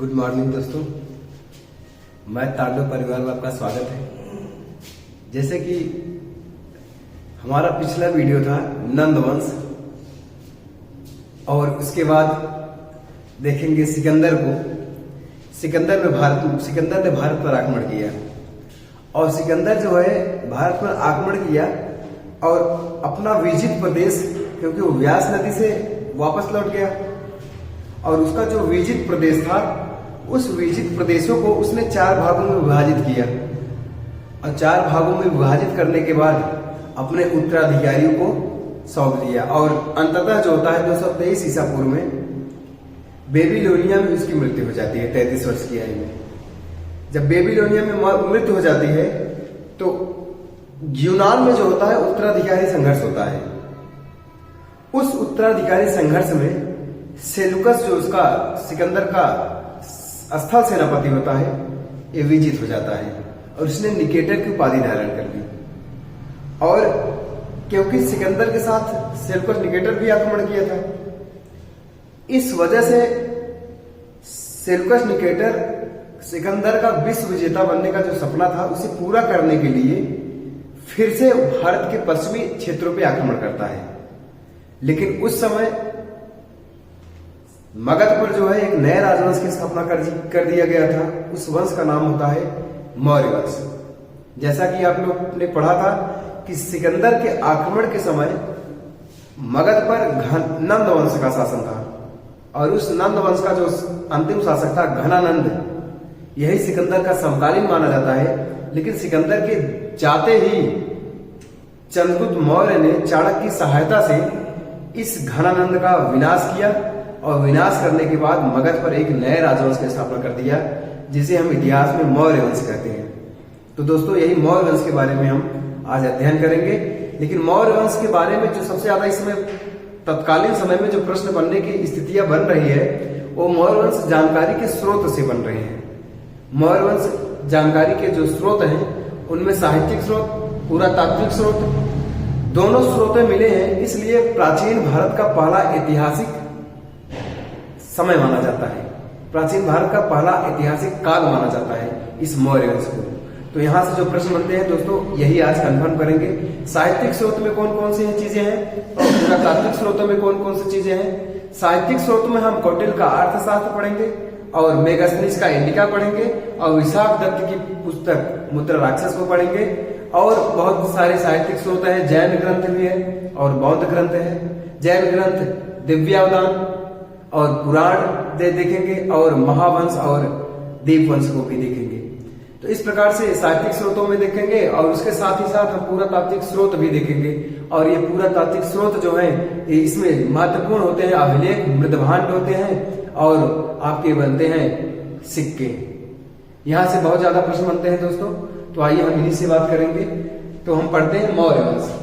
Good morning दोस्तों, मैं तांडव परिवार में आपका स्वागत है। जैसे कि हमारा पिछला वीडियो था नंद वंश, और उसके बाद देखेंगे सिकंदर को। सिकंदर ने भारत पर आक्रमण किया, और सिकंदर जो है भारत पर आक्रमण किया और अपना विजित प्रदेश, क्योंकि वो व्यास नदी से वापस लौट गया, और उसका जो विजित प्रदेश था उस विजित प्रदेशों को उसने 4 भागों में विभाजित किया, और 4 भागों में विभाजित करने के बाद अपने उत्तराधिकारियों को सौंप दिया। और अंततः जो होता है 223 ईसा पूर्व में बेबीलोनिया में उसकी मृत्यु हो जाती है 33 वर्ष की आयु में। जब बेबीलोनिया में मृत्यु हो जाती है तो यूनान में जो होता है उत्तराधिकारी संघर्ष होता है। उस उत्तराधिकारी संघर्ष में सेलुकस जो उसका सिकंदर का स्थल सेनापति होता है, ये विजित हो जाता है और उसने निकेटर की उपाधि धारण कर ली। और क्योंकि सिकंदर के साथ सेलुकस निकेटर भी आक्रमण किया था, इस वजह से सेलुकस निकेटर सिकंदर का विश्व विजेता बनने का जो सपना था उसे पूरा करने के लिए फिर से भारत के पश्चिमी क्षेत्रों पर आक्रमण करता है। लेकिन उस समय मगध पर जो है एक नए राजवंश की स्थापना कर दिया गया था। उस वंश का नाम होता है मौर्य वंश। जैसा कि आप लोग ने पढ़ा था कि सिकंदर के आक्रमण के समय मगध पर नंद वंश का शासन था, और उस नंद वंश का जो अंतिम शासक था घनानंद, यही सिकंदर का समकालीन माना जाता है। लेकिन सिकंदर के जाते ही चंद्रगुप्त मौर्य ने चाणक्य की सहायता से इस घनानंद का विनाश किया, और विनाश करने के बाद मगध पर एक नए राजवंश की स्थापना कर दिया, जिसे हम इतिहास में मौर्य वंश कहते हैं। तो दोस्तों, यही मौर्य वंश के बारे में हम आज अध्ययन करेंगे। लेकिन मौर्य वंश के बारे में जो सबसे ज्यादा इसमें तत्कालीन समय में जो प्रश्न बनने की स्थितियां बन रही है, वो मौर्य वंश जानकारी के स्रोत से बन रहे हैं। मौर्य वंश जानकारी के जो स्रोत हैं उनमें साहित्यिक स्रोत, पुरातात्विक स्रोत, दोनों स्रोतें मिले हैं। इसलिए प्राचीन भारत का पहला ऐतिहासिक समय माना जाता है, प्राचीन भारत का पहला ऐतिहासिक काल माना जाता है इस मौर्य वंश को। तो यहां से जो प्रश्न बनते हैं दोस्तों, यही आज कंफर्म करेंगे। साहित्यिक स्रोत में कौन कौन सी चीजें हैं, और पुरातात्विक स्रोतों में कौन कौन सी चीजें हैं। साहित्यिक स्रोत में हम कौटिल्य का अर्थशास्त्र पढ़ेंगे, और मेगास्थनीज का इंडिका पढ़ेंगे, और विशाख दत्त की पुस्तक मुद्रा राक्षस को पढ़ेंगे। और बहुत सारे साहित्यिक स्रोत हैं, जैन ग्रंथ भी है और बौद्ध ग्रंथ है। जैन ग्रंथ दिव्यावदान और पुराण देखेंगे, और महावंश और दीपवंश को भी देखेंगे। तो इस प्रकार से साहित्यिक स्रोतों में देखेंगे, और उसके साथ ही साथ हम पुरातात्विक स्रोत भी देखेंगे। और ये पुरातात्विक स्रोत जो हैं इसमें महत्वपूर्ण होते हैं, अभिलेख, मृदभांड होते हैं, और आपके बनते हैं सिक्के। यहां से बहुत ज्यादा प्रश्न बनते हैं दोस्तों, तो आइए हम इन्हीं से बात करेंगे। तो हम पढ़ते हैं मौर्य वंश।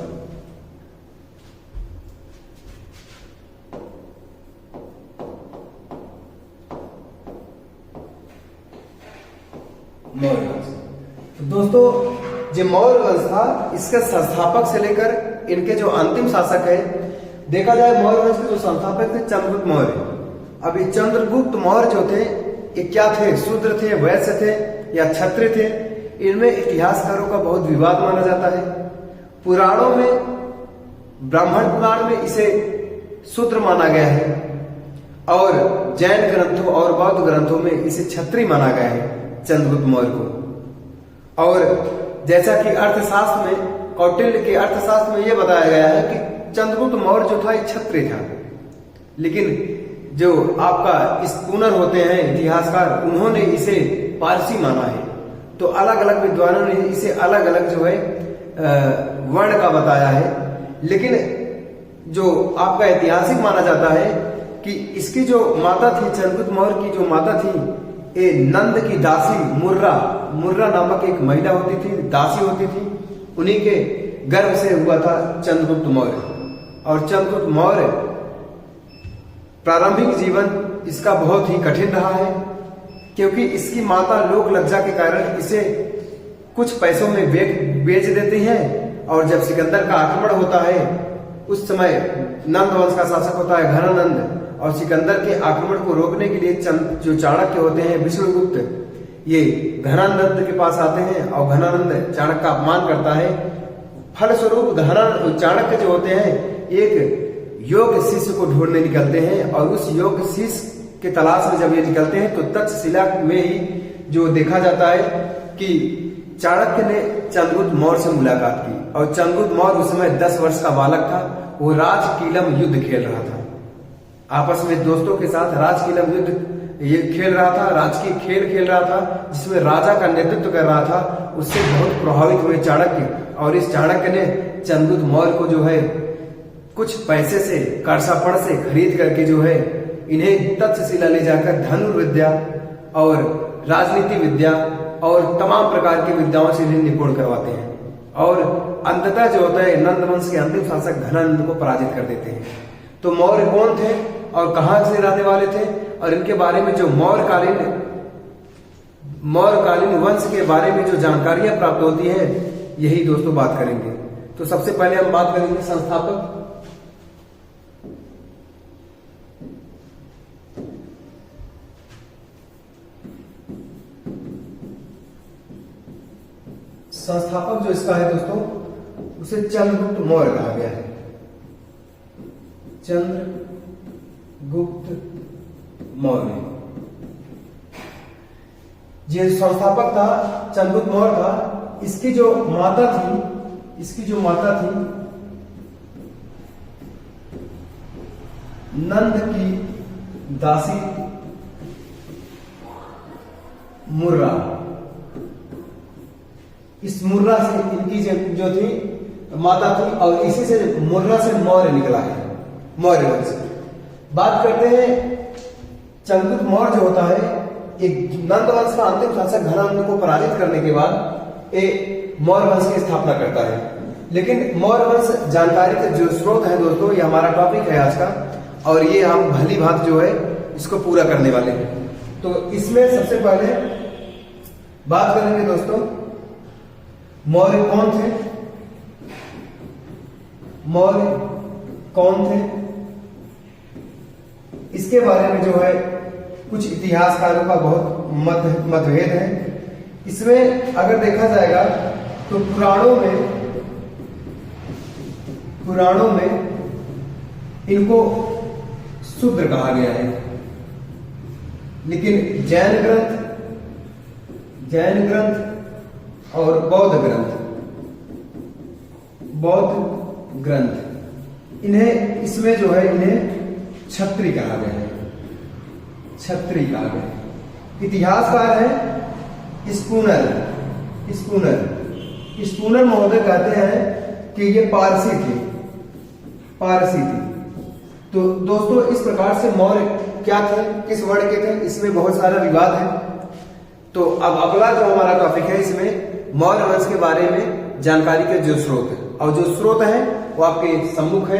मौर्य वंश, तो दोस्तों जो मौर्य वंश था, इसके संस्थापक से लेकर इनके जो अंतिम शासक है, देखा जाए मौर्य वंश के जो संस्थापक थे चंद्रगुप्त मौर्य। अब ये चंद्रगुप्त मौर्य जो थे, ये क्या थे, शूद्र थे, वैश्य थे या क्षत्रिय थे, इनमें इतिहासकारों का बहुत विवाद माना जाता है। पुराणों में, ब्राह्मण पुराण में इसे शूद्र माना गया है, और जैन ग्रंथों और बौद्ध ग्रंथों में इसे क्षत्रिय माना गया है चंद्रगुप्त मौर्य को। और जैसा कि अर्थशास्त्र में, कौटिल्य के अर्थशास्त्र में यह बताया गया है कि चंद्रगुप्त मौर्य जो था एक क्षत्रिय था। लेकिन जो आपका इस पुनर होते हैं इतिहासकार, उन्होंने इसे पारसी माना है। तो अलग अलग विद्वानों ने इसे अलग अलग जो है वर्ण का बताया है। लेकिन जो आपका ऐतिहासिक माना जाता है कि इसकी जो माता थी, चंद्रगुप्त मौर्य की जो माता थी, ये नंद की दासी मुर्रा नामक एक महिला होती थी, दासी होती थी। उन्हीं के गर्भ से हुआ था चंद्रगुप्त मौर्य। और चंद्रगुप्त मौर्य प्रारंभिक जीवन इसका बहुत ही कठिन रहा है, क्योंकि इसकी माता लोक लज्जा के कारण इसे कुछ पैसों में बेच देती हैं। और जब सिकंदर का आक्रमण होता है, उस समय नंद वंश का शासक होता है घनानंद, और सिकंदर के आक्रमण को रोकने के लिए जो चाणक्य होते हैं विष्णुगुप्त, ये घनानंद के पास आते हैं और घनानंद चाणक्य का अपमान करता है। फलस्वरूप चाणक्य जो होते हैं एक योग्य शिष्य को ढूंढने निकलते हैं और उस योग्य शिष्य के तलाश में जब ये निकलते हैं तो तक्षशिला में ही जो देखा जाता है कि चाणक्य ने चंद्रगुप्त मौर्य से मुलाकात की और चंद्रगुप्त मौर्य उस समय 10 वर्ष का बालक था। वो राजकीलम युद्ध खेल रहा था, आपस में दोस्तों के साथ राजकीलम युद्ध ये खेल रहा था, राजकीय खेल खेल रहा था जिसमें राजा का नेतृत्व कर रहा था। उससे बहुत प्रभावित हुए चाणक्य और इस चाणक्य ने चंद्रगुप्त मौर्य को जो है कुछ पैसे से कर्षापण से खरीद करके जो है इन्हें तक्षशिला ले जाकर धनुर्विद्या और राजनीति विद्या और तमाम प्रकार की विद्याओं से इन्हें निपुण करवाते हैं और अंततः जो होता है नंद वंश के अंतिम शासक घनानंद को पराजित कर देते हैं। तो मौर्य कौन थे और कहां से रहने वाले थे और इनके बारे में जो मौर्यकालीन वंश के बारे में जो जानकारियां प्राप्त होती हैं, यही दोस्तों बात करेंगे। तो सबसे पहले हम बात करेंगे संस्थापक। संस्थापक जो इसका है दोस्तों उसे चंद्रगुप्त मौर्य कहा गया है। चंद्रगुप्त मौर्य ये संस्थापक था, चंद्रगुप्त मौर्य था। इसकी जो माता थी नंद की दासी मुर्रा। इस मुर्रा से इनकी जो थी माता थी और इसी से मुर्रा से मौर्य निकला है, मौर्य वंश। बात करते हैं चंद्रगुप्त मौर्य जो होता है एक नंद वंश का अंतिम शासक घनानंद को पराजित करने के बाद एक मौर्य वंश की स्थापना करता है। लेकिन मौर्य वंश जानकारी के जो स्रोत है दोस्तों, ये हमारा टॉपिक है आज का और ये हम भली भांति जो है इसको पूरा करने वाले हैं। तो इसमें सबसे पहले बात करेंगे दोस्तों मौर्य कौन थे, मौर्य कौन थे, इसके बारे में जो है कुछ इतिहासकारों का बहुत मतभेद है। इसमें अगर देखा जाएगा तो पुराणों में इनको शूद्र कहा गया है, लेकिन जैन ग्रंथ और बौद्ध ग्रंथ इन्हें इसमें जो है इन्हें क्षत्रिय कहा गया है, क्षत्रिय कहा गया है। इतिहासकार है स्पूनर महोदय कहते हैं कि ये पारसी थी। तो दोस्तों इस प्रकार से मौर्य क्या थे, किस वर्ण के थे, इसमें बहुत सारा विवाद है। तो अब अगला जो हमारा टॉपिक है इसमें मौर्य वंश के बारे में जानकारी के जो स्रोत है और जो स्रोत है वो आपके सम्मुख है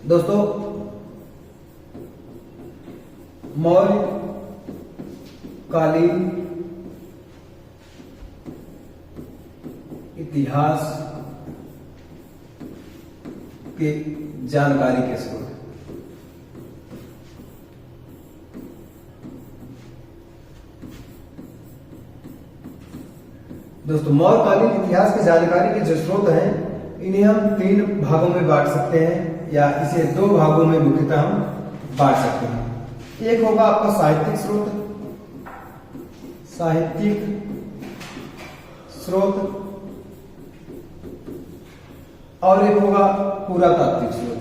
दोस्तों। मौर्य कालीन इतिहास के जानकारी के स्रोत दोस्तों, मौर्यकालीन इतिहास की जानकारी के जो स्रोत हैं इन्हें हम 3 भागों में बांट सकते हैं या इसे 2 भागों में मुख्यतः हम बांट सकते हैं। एक होगा आपका साहित्यिक स्रोत और एक होगा पुरातात्विक स्रोत।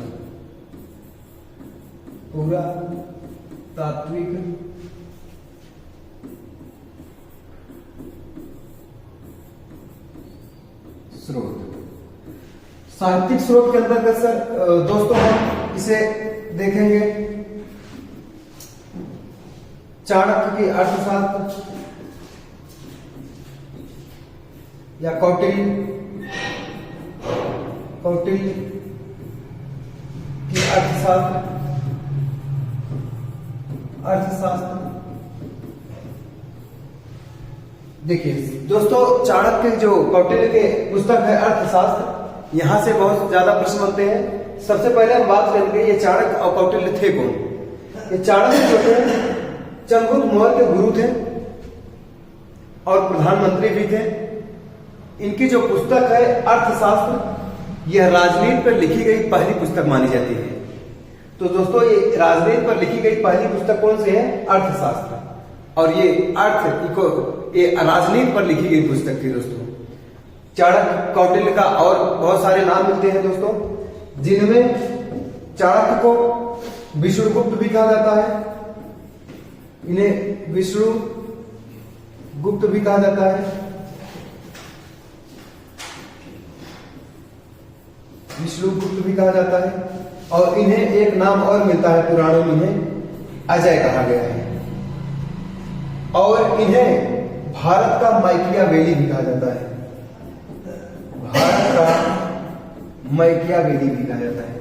साहित्यिक स्रोत के अंतर्गत सर दोस्तों हम इसे देखेंगे चाणक्य की अर्थशास्त्र या कौटिल्य की अर्थशास्त्र। देखिए दोस्तों, चाणक्य जो कौटिल्य के पुस्तक है अर्थशास्त्र, यहां से बहुत ज्यादा प्रश्न बनते हैं। सबसे पहले हम बात करेंगे ये चाणक्य और कौटिल्य थे कौन। ये चाणक्य जो थे चंद्रगुप्त मौर्य के गुरु थे और प्रधानमंत्री भी थे। इनकी जो पुस्तक है अर्थशास्त्र, यह राजनीति पर लिखी गई पहली पुस्तक मानी जाती है। तो दोस्तों ये राजनीति पर लिखी गई पहली पुस्तक कौन सी है? अर्थशास्त्र। और ये राजनीति पर लिखी गई पुस्तक थी दोस्तों। चाणक्य कौटिल्य का और बहुत सारे नाम मिलते हैं दोस्तों, जिनमें चाणक्य को विष्णुगुप्त भी कहा जाता है, इन्हें विष्णु गुप्त भी कहा जाता है, विष्णुगुप्त भी कहा जाता है। और इन्हें एक नाम और मिलता है पुराणों में, इन्हें अजय कहा गया है। और इन्हें भारत का माइकियावेली भी कहा जाता है, भारत का माइकियावेली भी कहा जाता है।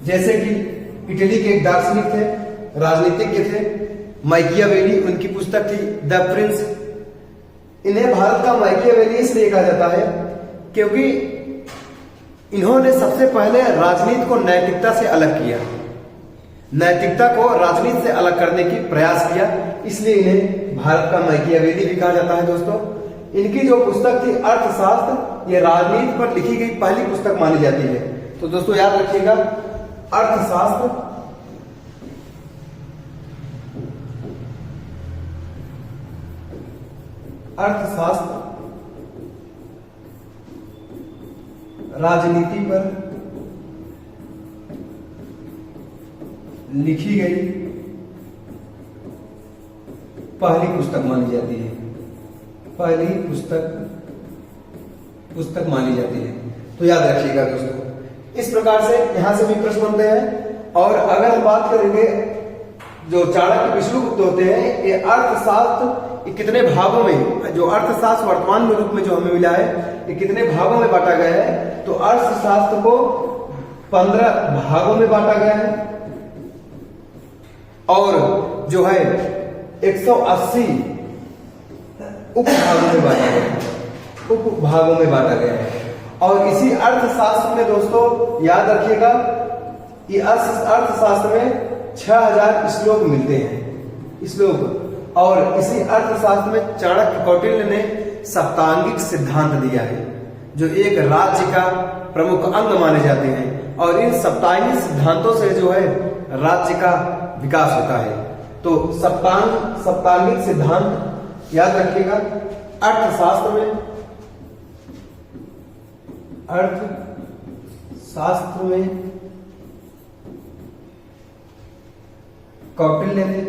जैसे कि इटली के एक दार्शनिक थे, राजनीतिज्ञ थे माइकियावेली, उनकी पुस्तक थी द प्रिंस। इन्हें भारत का माइकियावेली इसलिए कहा जाता है क्योंकि इन्होंने सबसे पहले राजनीति को नैतिकता से अलग किया, नैतिकता को राजनीति से अलग करने की प्रयास किया, इसलिए इन्हें भारत का माइकियावेली भी कहा जाता है दोस्तों। इनकी जो पुस्तक थी अर्थशास्त्र, ये राजनीति पर लिखी गई पहली पुस्तक मानी जाती है। तो दोस्तों याद रखिएगा, अर्थशास्त्र राजनीति पर लिखी गई पहली पुस्तक मानी जाती है, पहली पुस्तक मानी जाती है। तो याद रखिएगा दोस्तों, इस प्रकार से यहां से भी प्रश्न बनते हैं। और अगर हम बात करेंगे जो चाणक्य विष्णुगुप्त होते हैं, ये अर्थशास्त्र कितने भागों में, जो अर्थशास्त्र वर्तमान में रूप में जो हमें मिला है, ये कितने भागों में बांटा गया है? तो अर्थशास्त्र को 15 भागों में बांटा गया है और जो है 180 उपभागों में बांटा गया है, उपभागों में बांटा गया है। और इसी अर्थशास्त्र में दोस्तों याद रखिएगा, ये अर्थशास्त्र में 6000 श्लोक मिलते हैं, श्लोक। और इसी अर्थशास्त्र में चाणक्य कौटिल्य ने सप्तांगिक सिद्धांत दिया है, जो एक राज्य का प्रमुख अंग माने जाते हैं। और इन सप्तांगिक सिद्धांतों से जो है राज्य का विकास होता है। तो सप्तांगिक सिद्धांत याद रखिएगा, अर्थशास्त्र में कौटिल्य ने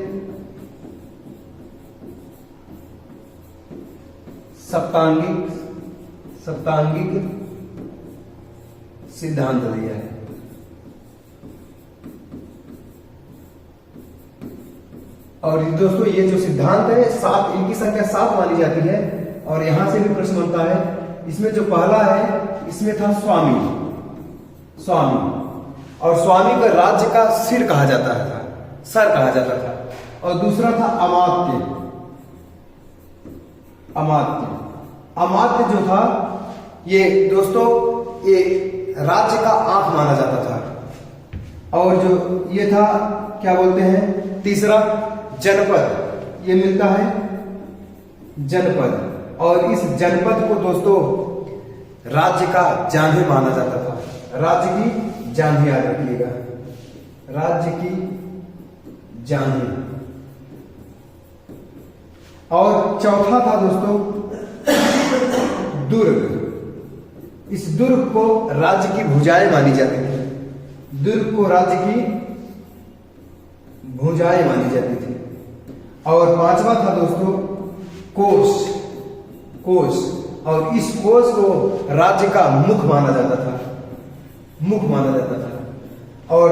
सप्तांगिक सिद्धांत दिया है। और दोस्तों ये जो सिद्धांत है 7, इनकी संख्या 7 मानी जाती है। और यहां से भी प्रश्न बनता है, इसमें जो पहला है, इसमें था स्वामी। और स्वामी को राज्य का सिर कहा जाता था, सर कहा जाता था। और दूसरा था अमात्य जो था, ये दोस्तों ये राज्य का आंख माना जाता था। और जो ये था, क्या बोलते हैं, तीसरा जनपद, ये मिलता है जनपद। और इस जनपद को दोस्तों राज्य का जांघें माना जाता था, राज्य की जांघें याद रखिएगा, राज्य की जांघें। और चौथा था दोस्तों दुर्ग। इस दुर्ग को राज्य की भुजाएं मानी जाती थी, दुर्ग को राज्य की भुजाएं मानी जाती थी। और पांचवा था दोस्तों कोष। और इस कोष को राज्य का मुख माना जाता था। और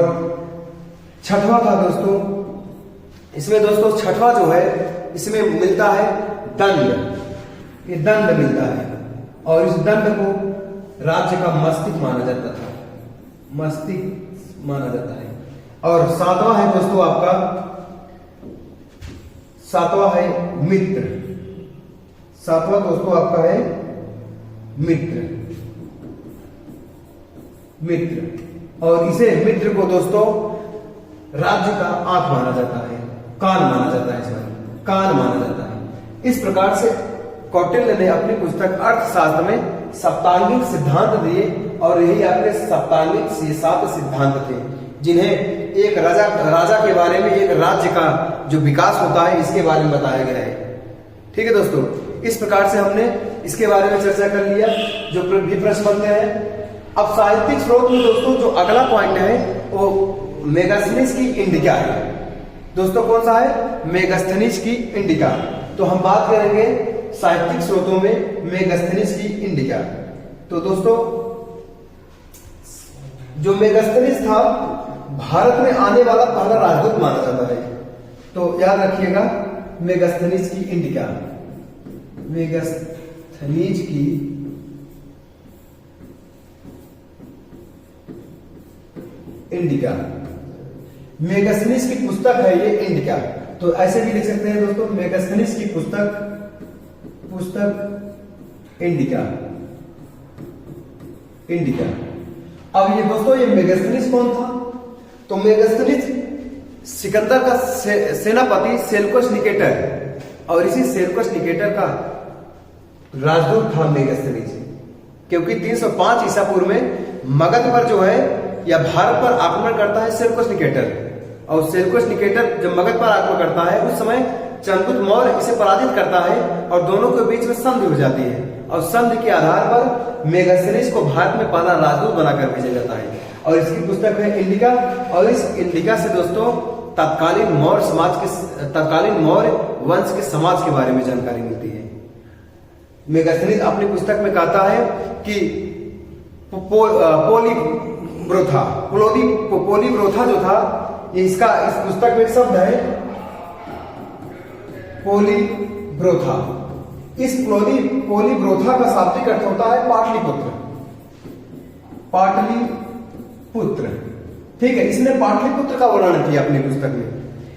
छठवां था दोस्तों, इसमें दोस्तों छठवां जो है, इसमें मिलता है दंड। ये दंड मिलता है और इस दंड को राज्य का मस्तिष्क माना जाता था, मस्तिष्क माना जाता है। और सातवां है दोस्तों आपका, सातवां है मित्र। सातवां दोस्तों आपका है मित्र। मित्र। और इसे मित्र को दोस्तों राज्य का आंख माना जाता है, कान माना जाता है, इसमें कान माना जाता है। इस प्रकार से कौटिल्य ने अपनी पुस्तक अर्थशास्त्र में सप्तांगिक सिद्धांत दिए और यही आपके सप्तांगिक 7 सिद्धांत थे, जिन्हें एक राजा के बारे में, एक राज्य का जो विकास होता है इसके बारे में बताया गया है। ठीक है दोस्तों, इस प्रकार से हमने इसके बारे में चर्चा कर लिया जो भी प्रश्न बनते हैं। अब साहित्यिक स्रोत में दोस्तों जो अगला पॉइंट है वो मेगास्थनीज की इंडिका है। दोस्तों कौन सा है? मेगास्थनीज की इंडिका। तो हम बात करेंगे साहित्यिक स्रोतों में मेगास्थनीज की इंडिका। तो दोस्तों जो मेगास्थनीज था भारत में आने वाला पहला राजदूत माना जाता है। तो याद रखिएगा मेगास्थनीज की इंडिका, मेगास्थनीज की इंडिका, मेगास्थनीज की पुस्तक है ये इंडिका। तो ऐसे भी लिख सकते हैं दोस्तों, मेगास्थनीज की पुस्तक इंडिका, इंडिका। अब ये दोस्तों ये मेगास्थनीज कौन था? तो मेगास्थनीज सिकंदर का सेनापति सेल्यूकस निकेटर, और इसी सेल्यूकस निकेटर का राजदूत था मेगास्थनीज, क्योंकि 305 ईसा पूर्व में मगध पर जो है या भारत पर आक्रमण करता है सेल्यूकस निकेटर, और सेल्यूकस निकेटर जब मगध पर आक्रमण करता है उस समय चंद्रगुप्त मौर्य इसे पराजित करता है और दोनों के बीच में संधि हो जाती है, और संधि के आधार पर मेगास्थनीज को भारत में पहला राजदूत बनाकर भेजा जाता है, और इसकी पुस्तक है इंडिका। और इस इंडिका से दोस्तों तत्कालीन मौर्य वंश के समाज के बारे में जानकारी मिलती है। मेगास्थनीज अपनी पुस्तक में कहता है कि पोलीब्रोथा जो था, इसका इस पुस्तक में एक शब्द है पोलीब्रोथा। इस पोलीब्रोथा का शाब्दिक अर्थ होता है पाटलिपुत्र, पाटलिपुत्र। ठीक है, इसने पाटलिपुत्र का वर्णन किया अपनी पुस्तक में।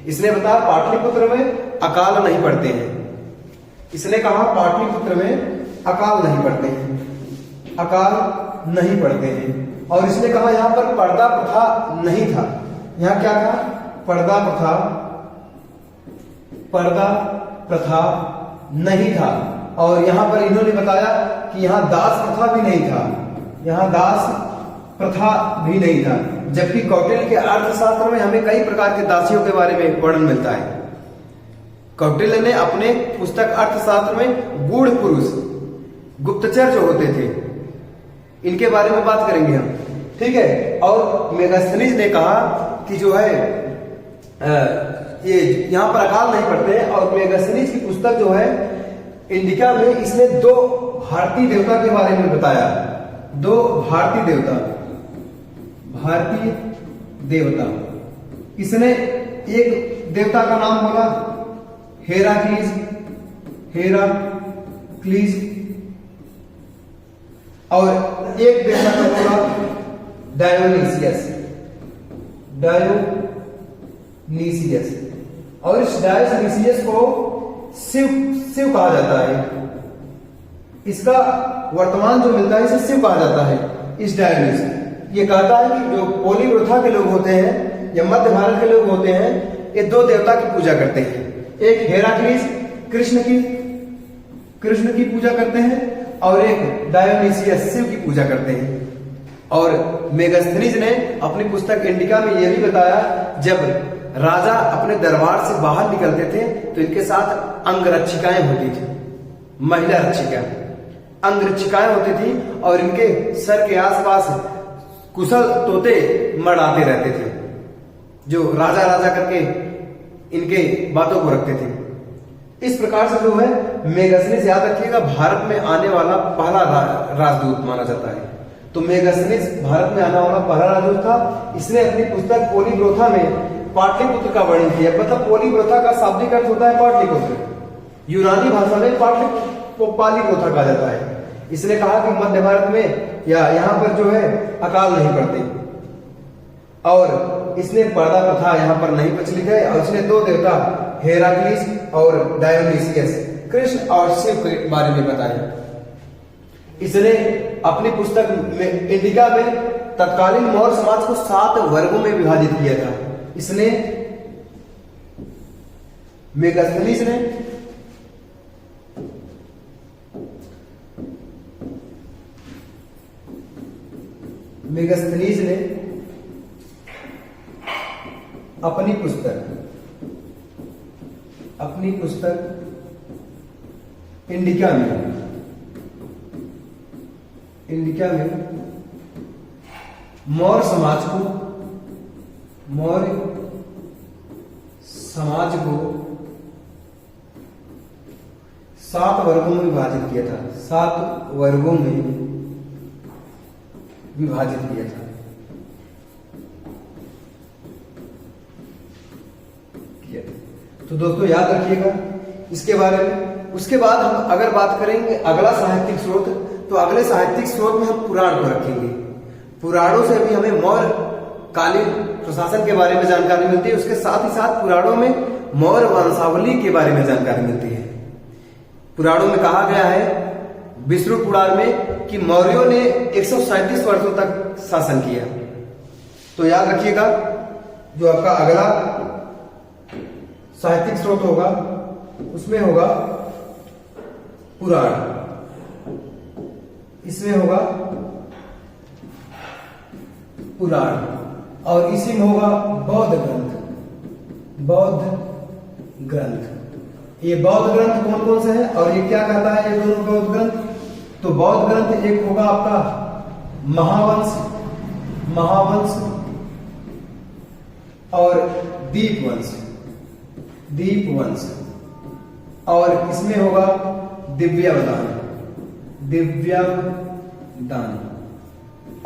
इसने बताया पाटलिपुत्र में अकाल नहीं पड़ते हैं। इसने कहा पाटलिपुत्र में अकाल नहीं पड़ते हैं, अकाल नहीं पड़ते हैं। और इसने कहा यहां पर पर्दा प्रथा नहीं था। यहां क्या था? पर्दा प्रथा नहीं था। और यहां पर इन्होंने बताया कि यहां दास प्रथा भी नहीं था, यहां दास प्रथा भी नहीं था। जबकि कौटिल्य के अर्थशास्त्र में हमें कई प्रकार के दासियों के बारे में वर्णन मिलता है। कौटिल्य ने अपने पुस्तक अर्थशास्त्र में गूढ़ पुरुष, गुप्तचर जो होते थे, इनके बारे में बात करेंगे हम। ठीक है, और मेगास्थनीज ने कहा कि जो है ये यहां पर अकाल नहीं पड़ते हैं। और मेगास्थनीज की पुस्तक जो है इंडिका में इसने 2 भारतीय देवता के बारे में बताया। 2 भारतीय देवता। इसने एक देवता का नाम बोला हेराक्लीज, और एक देवता का बोला डायोनिसियस। और इस डायोनिसियस को शिव कहा जाता है। इसका वर्तमान जो मिलता है इसे शिव कहा जाता है। इस डायोनिस ये कहता है कि जो पोलीब्रोथा के लोग होते हैं या मध्य भारत के लोग होते हैं, ये 2 देवता की पूजा करते हैं। एक हेराक्लीज कृष्ण की पूजा करते हैं, और एक डायोनिसियस शिव की पूजा करते हैं। और मेगास्थनीज ने अपनी पुस्तक इंडिका में यह भी बताया, जब राजा अपने दरबार से बाहर निकलते थे तो इनके साथ अंगरक्षिकाएं होती थी, महिला रक्षिका अंगरक्षिकाएं होती थी, और इनके सर के आसपास कुशल तोते मड़ाते रहते थे, जो राजा करके इनके बातों को रखते थे। इस प्रकार से जो है मेगास्थनीज, याद रखिएगा, भारत में आने वाला पहला राजदूत माना जाता है। तो मेगास्थनीज भारत में आने वाला पहला राजदूत था। इसने अपनी पुस्तक पोलीब्रोथा में पाटलिपुत्र का वर्णन किया। मतलब पोलीब्रोथा का शाब्दिक अर्थ होता है पाटलिपुत्र, यूनानी भाषा में पाटलिपुत्र कहा जाता है। इसने कहा कि मध्य भारत में या यहां पर जो है अकाल नहीं पड़ते, और इसने पर्दा प्रथा यहां पर नहीं प्रचलित है। और इसने 2 देवता हेराक्लीज और डायोनिसियस, कृष्ण और शिव के बारे में बताया। इसने अपनी पुस्तक में इंडिका में तत्कालीन मौर्य समाज को 7 वर्गों में विभाजित किया था। इसने मेगास्थनीज ने अपनी पुस्तक इंडिका में मौर्य समाज को 7 वर्गों में विभाजित किया था। 7 वर्गों में विभाजित किया था। तो दोस्तों याद रखिएगा इसके बारे में। उसके बाद हम अगर बात करेंगे अगला साहित्यिक स्रोत, तो अगले साहित्यिक स्रोत में हम पुराण को रखेंगे। पुराणों से भी हमें मौर्य कालीन प्रशासन के बारे में जानकारी मिलती है। उसके साथ ही साथ पुराणों में मौर्य वंशावली के बारे में जानकारी मिलती है। पुराणों में कहा गया है विष्णु पुराण में कि मौर्यों ने 137 वर्षों तक शासन किया। तो याद रखिएगा जो आपका अगला साहित्यिक स्रोत होगा उसमें होगा पुराण, इसमें होगा पुराण, और इसी में होगा बौद्ध ग्रंथ। ये बौद्ध ग्रंथ कौन कौन से हैं और ये क्या कहता है ये दोनों बौद्ध ग्रंथ? तो बौद्ध ग्रंथ एक होगा आपका महावंश और दीपवंश, और इसमें होगा दिव्यावदान।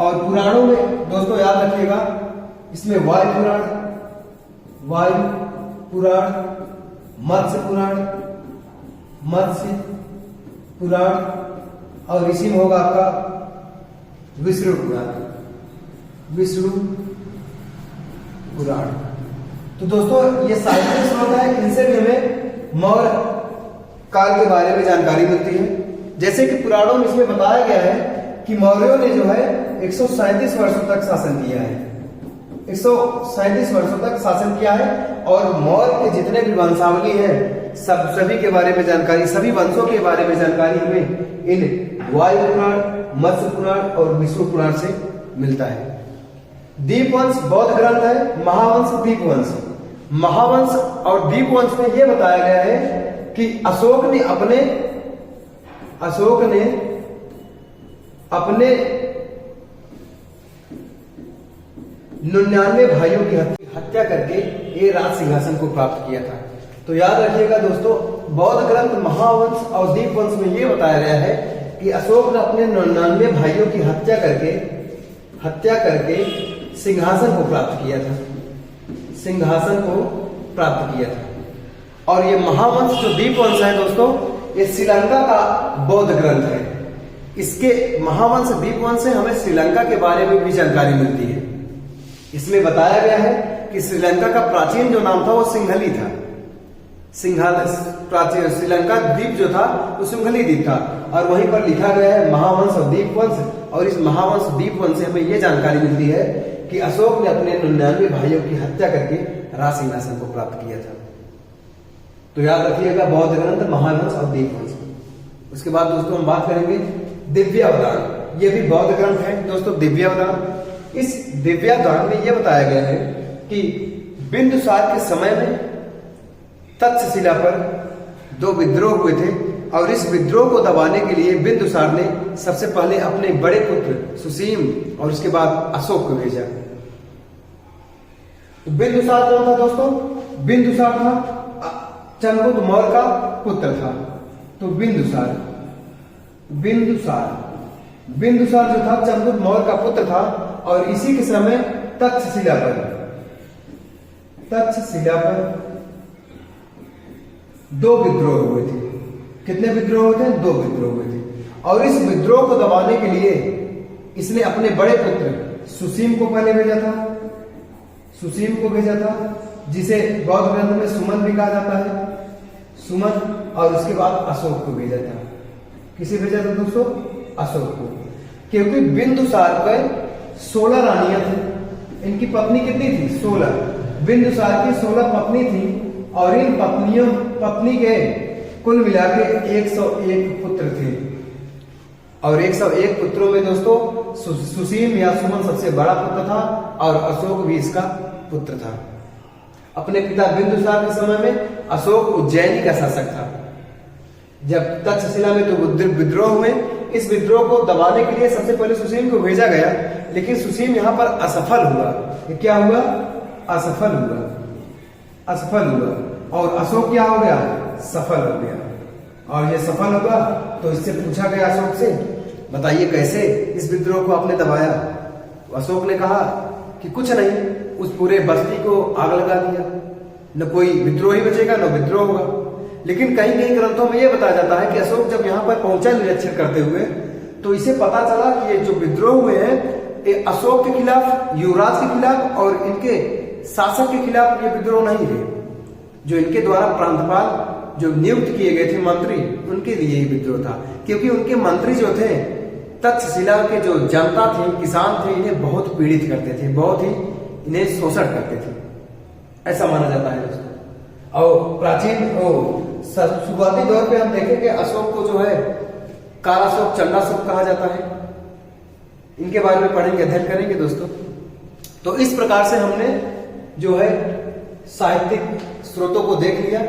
और पुराणों में दोस्तों याद रखिएगा इसमें वायु पुराण, मत्स्य पुराण, और इसी में होगा आपका विष्णु पुराण। तो दोस्तों ये साहित्यिक स्रोत है, इनसे भी हमें मौर्य काल के बारे में जानकारी मिलती है। जैसे कि पुराणों में इसमें बताया गया है कि मौर्यों ने जो है 137 वर्षों तक शासन किया है। 137 वर्षों तक शासन किया है, और मौर्य के जितने भी वंशावली है सभी के बारे में जानकारी, सभी वंशों के बारे में जानकारी हमें इन वायु पुराण, मत्स्य पुराण और विष्णु पुराण से मिलता है। दीपवंश बौद्ध ग्रंथ है, महावंश और दीपवंश में यह बताया गया है कि अशोक ने अपने 99 भाइयों की हत्या करके ये राज सिंहासन को प्राप्त किया था। तो याद रखिएगा दोस्तों बौद्ध ग्रंथ महावंश और दीपवंश में यह बताया गया है कि अशोक ने अपने 99 भाइयों की हत्या करके सिंहासन को प्राप्त किया था। और ये महावंश जो दीपवंश है दोस्तों ये श्रीलंका का बौद्ध ग्रंथ है। इसके महावंश दीपवंश से हमें श्रीलंका के बारे में भी जानकारी मिलती है। इसमें बताया गया है कि श्रीलंका का प्राचीन जो नाम था वो सिंघली था। प्राचीन श्रीलंका द्वीप जो था वो सिंघली द्वीप था, और वहीं पर लिखा गया है महावंश और दीपवंश। और इस महावंश दीपवंश से हमें यह जानकारी मिलती है कि अशोक ने अपने 99 भाइयों की हत्या करके राज सिंहासन को प्राप्त किया था। तो याद रखिएगा बौद्ध ग्रंथ, महावंश और दीपवंश। उसके बाद दोस्तों हम बात करेंगे दिव्यावदान। ये भी बौद्ध ग्रंथ है दोस्तों दिव्यावदान। इस दिव्यावदान में यह बताया गया है कि बिंदुसार के समय में तक्षशिला पर 2 विद्रोह हुए थे, और इस विद्रोह को दबाने के लिए बिंदुसार ने सबसे पहले अपने बड़े पुत्र सुसीम और उसके बाद अशोक को भेजा। तो बिंदुसार कौन था दोस्तों? बिंदुसार था चंद्रगुप्त मौर्य का पुत्र था। तो बिंदुसार जो था चंद्रगुप्त मौर्य का पुत्र था, और इसी के समय तक्षशिला पर 2 विद्रोह हुए थे। कितने विद्रोह हुए थे? 2 विद्रोह हुए थे। और इस विद्रोह को दबाने के लिए इसने अपने बड़े पुत्र सुसीम को पहले भेजा था, जिसे बौद्ध ग्रंथ में सुमन भी कहा जाता है, सुमन। और उसके बाद अशोक को भेजा था। किसे भेजा था दोस्तों? अशोक को। क्योंकि बिंदुसार पर 16 रानियां थी। इनकी पत्नी कितनी थी? 16। बिंदुसार की 16 पत्नी थी और इन पत्नी के कुल मिला के 101 पुत्र थे। और 101 पुत्रों में दोस्तों सुसीम या सुमन सबसे बड़ा पुत्र था और अशोक भी इसका पुत्र था। अपने पिता बिंदुसार के समय में अशोक उज्जैनी का शासक था। जब तक्षशिला में तो विद्रोह हुए, इस विद्रोह को दबाने के लिए सबसे पहले सुसीम को भेजा गया, लेकिन सुसीम यहां पर असफल हुआ। क्या हुआ? असफल हुआ और अशोक क्या हो गया? सफल हो गया। और ये सफल होगा तो इससे पूछा गया अशोक से, बताइए कैसे इस विद्रोह को आपने दबाया? अशोक ने कहा कि कुछ नहीं, उस पूरे बस्ती को आग लगा दिया, न कोई विद्रोही बचेगा न विद्रोह होगा। लेकिन कहीं कहीं ग्रंथों में यह बताया जाता है कि अशोक जब यहाँ पर पहुंचा निरीक्षण करते हुए, तो इसे पता चला कि ये जो विद्रोह हुए हैं ये अशोक के खिलाफ, युवराज के खिलाफ और इनके शासक के खिलाफ ये विद्रोह नहीं थे। जो इनके द्वारा प्रांतपाल जो नियुक्त किए गए थे मंत्री, उनके लिए ये विद्रोह था। क्योंकि उनके मंत्री जो थे तक्षशिला के जो जनता थे, किसान थे, इन्हें बहुत पीड़ित करते थे, बहुत ही इन्हें शोषण करते थे, ऐसा माना जाता है दोस्तों। और प्राचीन शुरुआती दौर पे हम देखें कि अशोक को जो है कालाशोक, चंडाशोक कहा जाता है। इनके बारे में पढ़ेंगे, अध्ययन करेंगे दोस्तों। तो इस प्रकार से हमने जो है साहित्यिक स्रोतों को देख लिया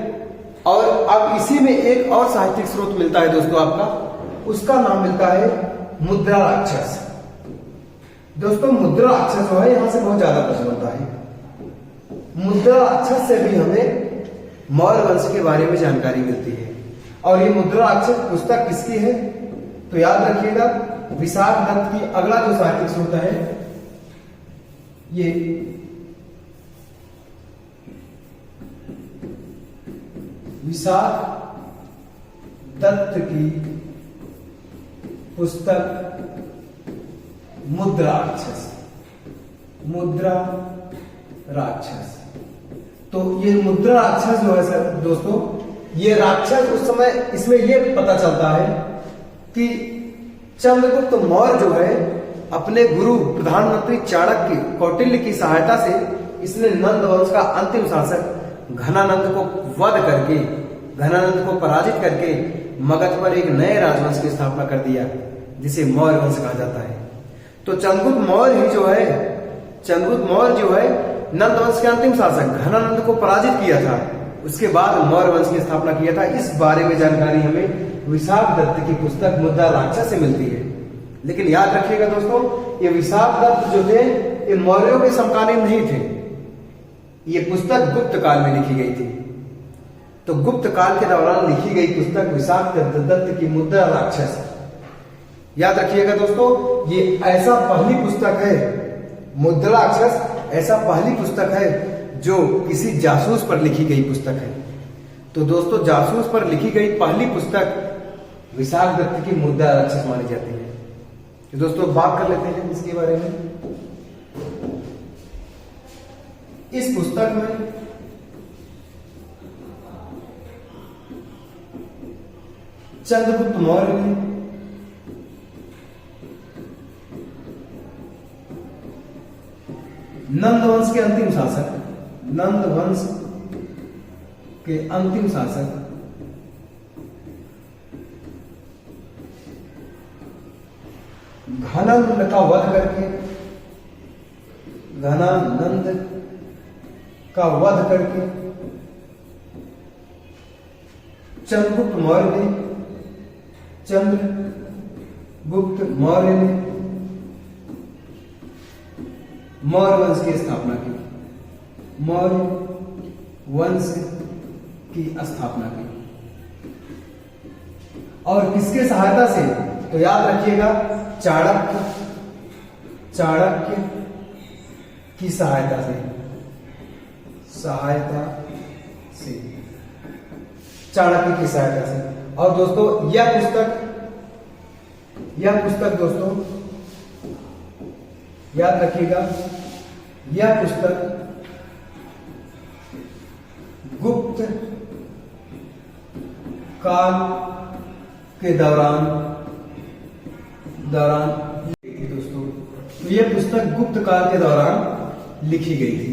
और अब इसी में एक और साहित्यिक स्रोत मिलता है दोस्तों आपका, उसका नाम मिलता है मुद्रा राक्षस। दोस्तों मुद्रा राक्षस जो है यहां से बहुत ज्यादा प्रश्न होता है। मुद्रा राक्षस से भी हमें मौर्य वंश के बारे में जानकारी मिलती है। और ये मुद्रा राक्षस पुस्तक किसकी है? तो याद रखिएगा विशाख दत्त की। अगला जो साहित्यिक स्रोत है ये विशाख दत्त की पुस्तक मुद्रा राक्षस। मुद्रा राक्षस। तो ये मुद्रा राक्षस जो है सर दोस्तों, ये राक्षस उस समय इसमें ये पता चलता है कि चंद्रगुप्त मौर्य जो है अपने गुरु प्रधानमंत्री चाणक्य कौटिल्य की सहायता से इसने नंद वंश का अंतिम शासक घनानंद को वध करके, घनानंद को पराजित करके मगध पर एक नए राजवंश की स्थापना कर दिया, जिसे मौर्य वंश कहा जाता है। तो चंद्रगुप्त मौर्य ही जो है, चंद्रगुप्त मौर्य जो है नंद वंश के अंतिम शासक घनानंद को पराजित किया था, उसके बाद मौर्य वंश की स्थापना किया था। इस बारे में जानकारी हमें विशाख दत्त की पुस्तक मुद्रा राक्षस से मिलती है। लेकिन याद रखिएगा दोस्तों, ये विशाख दत्त जो थे ये मौर्यों के समकालीन नहीं थे। ये पुस्तक गुप्त काल में लिखी गई थी। तो गुप्त काल के दौरान लिखी गई पुस्तक विशाख दत्त की मुद्रा राक्षस। याद रखिएगा दोस्तों, ये ऐसा पहली पुस्तक है, मुद्रा राक्षस ऐसा पहली पुस्तक है जो किसी जासूस पर लिखी गई पुस्तक है। तो दोस्तों जासूस पर लिखी गई पहली पुस्तक विशाख दत्त की मुद्रा राक्षस मानी जाती है। तो दोस्तों बात कर लेते हैं इसके बारे में। इस पुस्तक में चंद्रगुप्त मौर्य ने नंद वंश के अंतिम शासक, नंद वंश के अंतिम शासक घनानंद का वध करके, घनानंद का वध करके चंद्रगुप्त मौर्य ने, चंद्रगुप्त मौर्य ने मौर्य वंश की स्थापना की, मौर्य वंश की स्थापना की। और किसके सहायता से? तो याद रखिएगा चाणक्य, चाणक्य की सहायता से, सहायता से, चाणक्य की सहायता से। और दोस्तों यह पुस्तक दोस्तों याद रखिएगा, यह पुस्तक गुप्त काल के दौरान दोस्तों तो यह पुस्तक गुप्त काल के दौरान लिखी गई थी।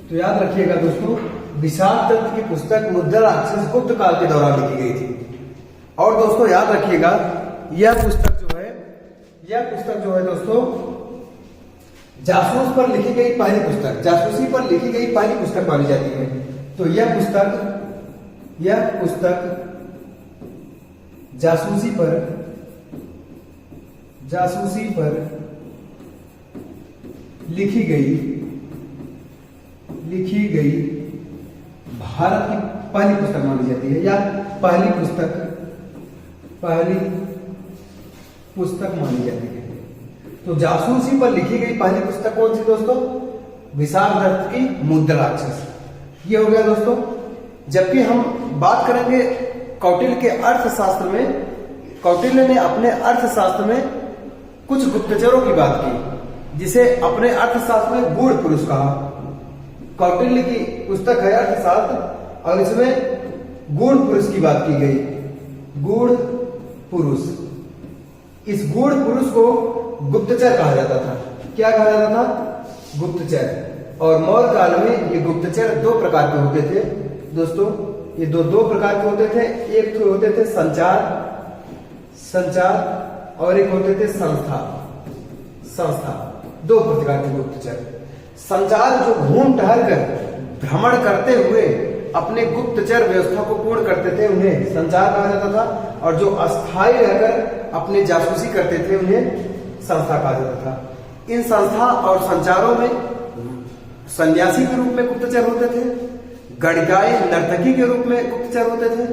तो याद रखिएगा दोस्तों, विषाद दत्त की पुस्तक मुद्रा राक्षस गुप्त काल के दौरान लिखी गई थी। और दोस्तों याद रखिएगा, यह पुस्तक जो है दोस्तों जासूस पर लिखी गई पहली पुस्तक, जासूसी पर लिखी गई पहली पुस्तक मानी जाती है। तो यह पुस्तक जासूसी पर लिखी गई भारत की पहली पुस्तक मानी जाती है, या पहली पुस्तक मानी जाती है। तो जासूसी पर लिखी गई पहली पुस्तक कौन सी दोस्तों? विषाद दत्त की मुद्रा राक्षस। ये हो गया दोस्तों। जबकि हम बात करेंगे कौटिल्य के अर्थशास्त्र में, कौटिल्य ने अपने अर्थशास्त्र में कुछ गुप्तचरों की बात की, जिसे अपने अर्थशास्त्र में गूढ़ पुरुष कहा। कौटिल्य की पुस्तक है अर्थशास्त्र, और इसमें गूढ़ पुरुष की बात की गई। गूढ़ पुरुष, इस गूढ़ पुरुष को गुप्तचर कहा जाता था। क्या कहा जाता था? गुप्तचर। और मौर्य काल में ये गुप्तचर दो प्रकार के होते थे दोस्तों। ये दो प्रकार के होते थे। एक तो होते थे संचार और एक होते थे संस्था। दो प्रकार के गुप्तचर। संचार जो घूम टहल कर भ्रमण करते हुए अपने गुप्तचर व्यवस्था को पूर्ण करते थे, उन्हें संचार कहा जाता था। और जो अस्थायी रहकर अपनी जासूसी करते थे, उन्हें संस्था कहा जाता था। इन संस्था और संचारों में सन्यासी के रूप में गुप्तचर होते थे, गणिकाय नर्तकी के रूप में गुप्तचर होते थे,